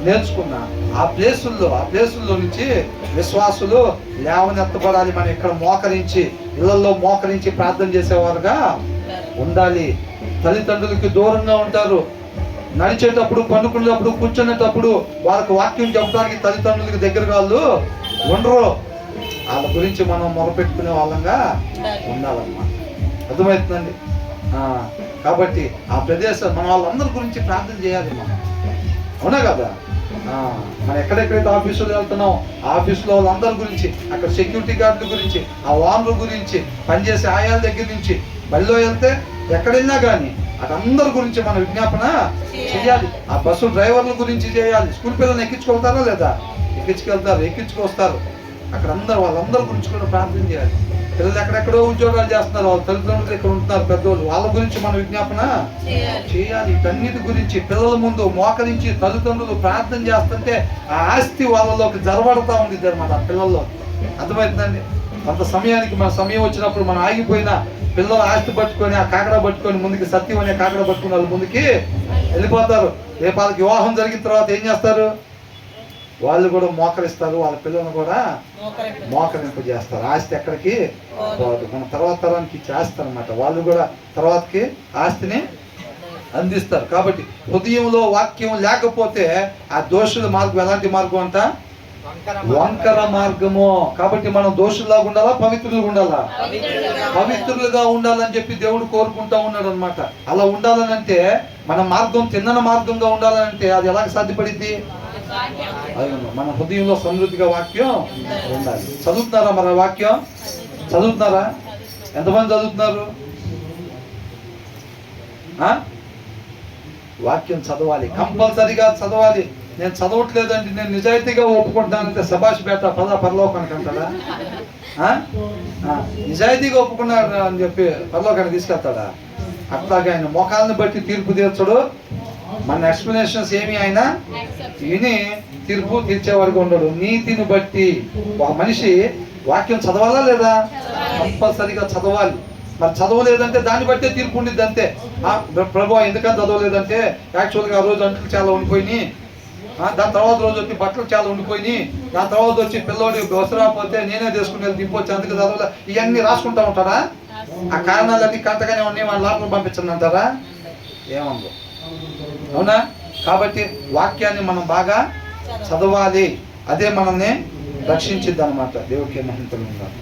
నేర్చుకున్నా. ఆ ప్లేసుల్లో నుంచి విశ్వాసులు లేవనెత్తబడాలి. మనం ఇక్కడ మోకరించి, ఇళ్లలో మోకరించి ప్రార్థన చేసేవారుగా ఉండాలి. తల్లిదండ్రులకి దూరంగా ఉంటారు. నడిచేటప్పుడు, పండుకునేటప్పుడు, కూర్చునేటప్పుడు వాళ్ళకి వాక్యం చెప్పడానికి తల్లిదండ్రులకి దగ్గరగా వాళ్ళు ఉండరు. వాళ్ళ గురించి మనం మొరపెట్టుకునే వాళ్ళంగా ఉండాలన్నమాట. అర్థమవుతుందండి? కాబట్టి ఆ ప్రదేశం మన వాళ్ళందరి గురించి ప్రార్థన చేయాలి మనం. అవునా కదా? మనం ఎక్కడెక్కడైతే ఆఫీసులో వెళ్తున్నాం, ఆఫీసులో వాళ్ళందరి గురించి, అక్కడ సెక్యూరిటీ గార్డుల గురించి, ఆ ఓనర్ గురించి, పనిచేసే ఆయాల దగ్గర నుంచి, బడిలో వెళ్తే ఎక్కడైనా కానీ అటందరి గురించి మనం విజ్ఞాపన చేయాలి. ఆ బస్సు డ్రైవర్ల గురించి చేయాలి. స్కూల్ పిల్లల్ని ఎక్కించుకెళ్తారా లేదా? ఎక్కించుకెళ్తారు, ఎక్కించుకొస్తారు. అక్కడ వాళ్ళందరి గురించి కూడా ప్రార్థన చేయాలి. పిల్లలు ఎక్కడెక్కడో ఉద్యోగాలు చేస్తున్నారు, వాళ్ళ తల్లిదండ్రులు ఇక్కడ ఉంటున్నారు పెద్దవాళ్ళు, వాళ్ళ గురించి మనం విజ్ఞాపన చేయాలి. వీటన్నిటి గురించి పిల్లల ముందు మోకరించి తల్లిదండ్రులు ప్రార్థన చేస్తుంటే ఆ ఆస్తి వాళ్ళలోకి జరబడతా ఉంది అన్నమాట ఆ పిల్లల్లో. అర్థమవుతుందండి? కొంత సమయానికి మన సమయం వచ్చినప్పుడు మనం ఆగిపోయినా పిల్లలు ఆస్తి పట్టుకొని, ఆ కాకడ పట్టుకొని ముందుకి, సత్యం అనే కాకడ పట్టుకుని వాళ్ళు ముందుకి వెళ్ళిపోతారు. రేపు వాళ్ళకి వివాహం జరిగిన తర్వాత ఏం చేస్తారు? వాళ్ళు కూడా మోకరిస్తారు, వాళ్ళ పిల్లలను కూడా మోకరింపు చేస్తారు. ఆస్తి ఎక్కడికి పోదు, మన తర్వాత తరానికి ఇచ్చేస్తారు అనమాట. వాళ్ళు కూడా తర్వాతకి ఆస్తిని అందిస్తారు. కాబట్టి హృదయంలో వాక్యం లేకపోతే ఆ దోషుల మార్గం ఎలాంటి మార్గం అంట? వంకర మార్గము. కాబట్టి మనం దోషుల్లాగా ఉండాలా, పవిత్రులుగా ఉండాలా? పవిత్రులుగా ఉండాలని చెప్పి దేవుడు కోరుకుంటా ఉన్నాడు అనమాట. అలా ఉండాలని అంటే మన మార్గం తిన్నన మార్గంగా ఉండాలంటే అది ఎలాగ సాధ్యపడింది? మన హృదయంలో సమృద్ధిగా వాక్యం ఉండాలి. చదువుతున్నారా మరి? వాక్యం చదువుతున్నారా? ఎంతమంది చదువుతున్నారు? వాక్యం చదవాలి, కంపల్సరీగా చదవాలి. నేను చదవట్లేదండి, నేను నిజాయితీగా ఒప్పుకుంటానంటే సభాష్ బేట పరలోకానికి అంటాడా? నిజాయితీగా ఒప్పుకున్నాడు అని చెప్పి పరలోకానికి తీసుకెళ్తాడా? అట్లాగే ఆయన మోకాలను బట్టి తీర్పు తీర్చడు. మన ఎక్స్ప్లెనేషన్స్ ఏమి ఆయన విని తీర్పు తీర్చేవాడిగా ఉండడు. నీతిని బట్టి ఒక మనిషి వాక్యం చదవాలా లేదా? కంపల్సరీగా చదవాలి. మరి చదవలేదంటే దాన్ని బట్టే తీర్పు ఉండిద్ది అంతే. ప్రభు ఎందుకని చదవలేదంటే యాక్చువల్గా ఆ రోజు అంట్లు చాలా ఉండిపోయినాయి, దాని తర్వాత రోజు వచ్చి బట్టలు చాలా ఉండిపోయినాయి, దాని తర్వాత వచ్చి పిల్లోడి అవసరపోతే నేనే తీసుకుని దింపొచ్చి అందుకు చదవలే, ఇవన్నీ రాసుకుంటా ఉంటారా? ఆ కారణాలన్నీ కంటగానే ఉన్నాయి, వాళ్ళ లోపల పంపించండి అంటారా? ఏమన్నా? అవునా? కాబట్టి వాక్యాన్ని మనం బాగా చదవాలి, అదే మనల్ని రక్షించిద్ది అనమాట. దేవుడికి మహిమ కలుగును గాక.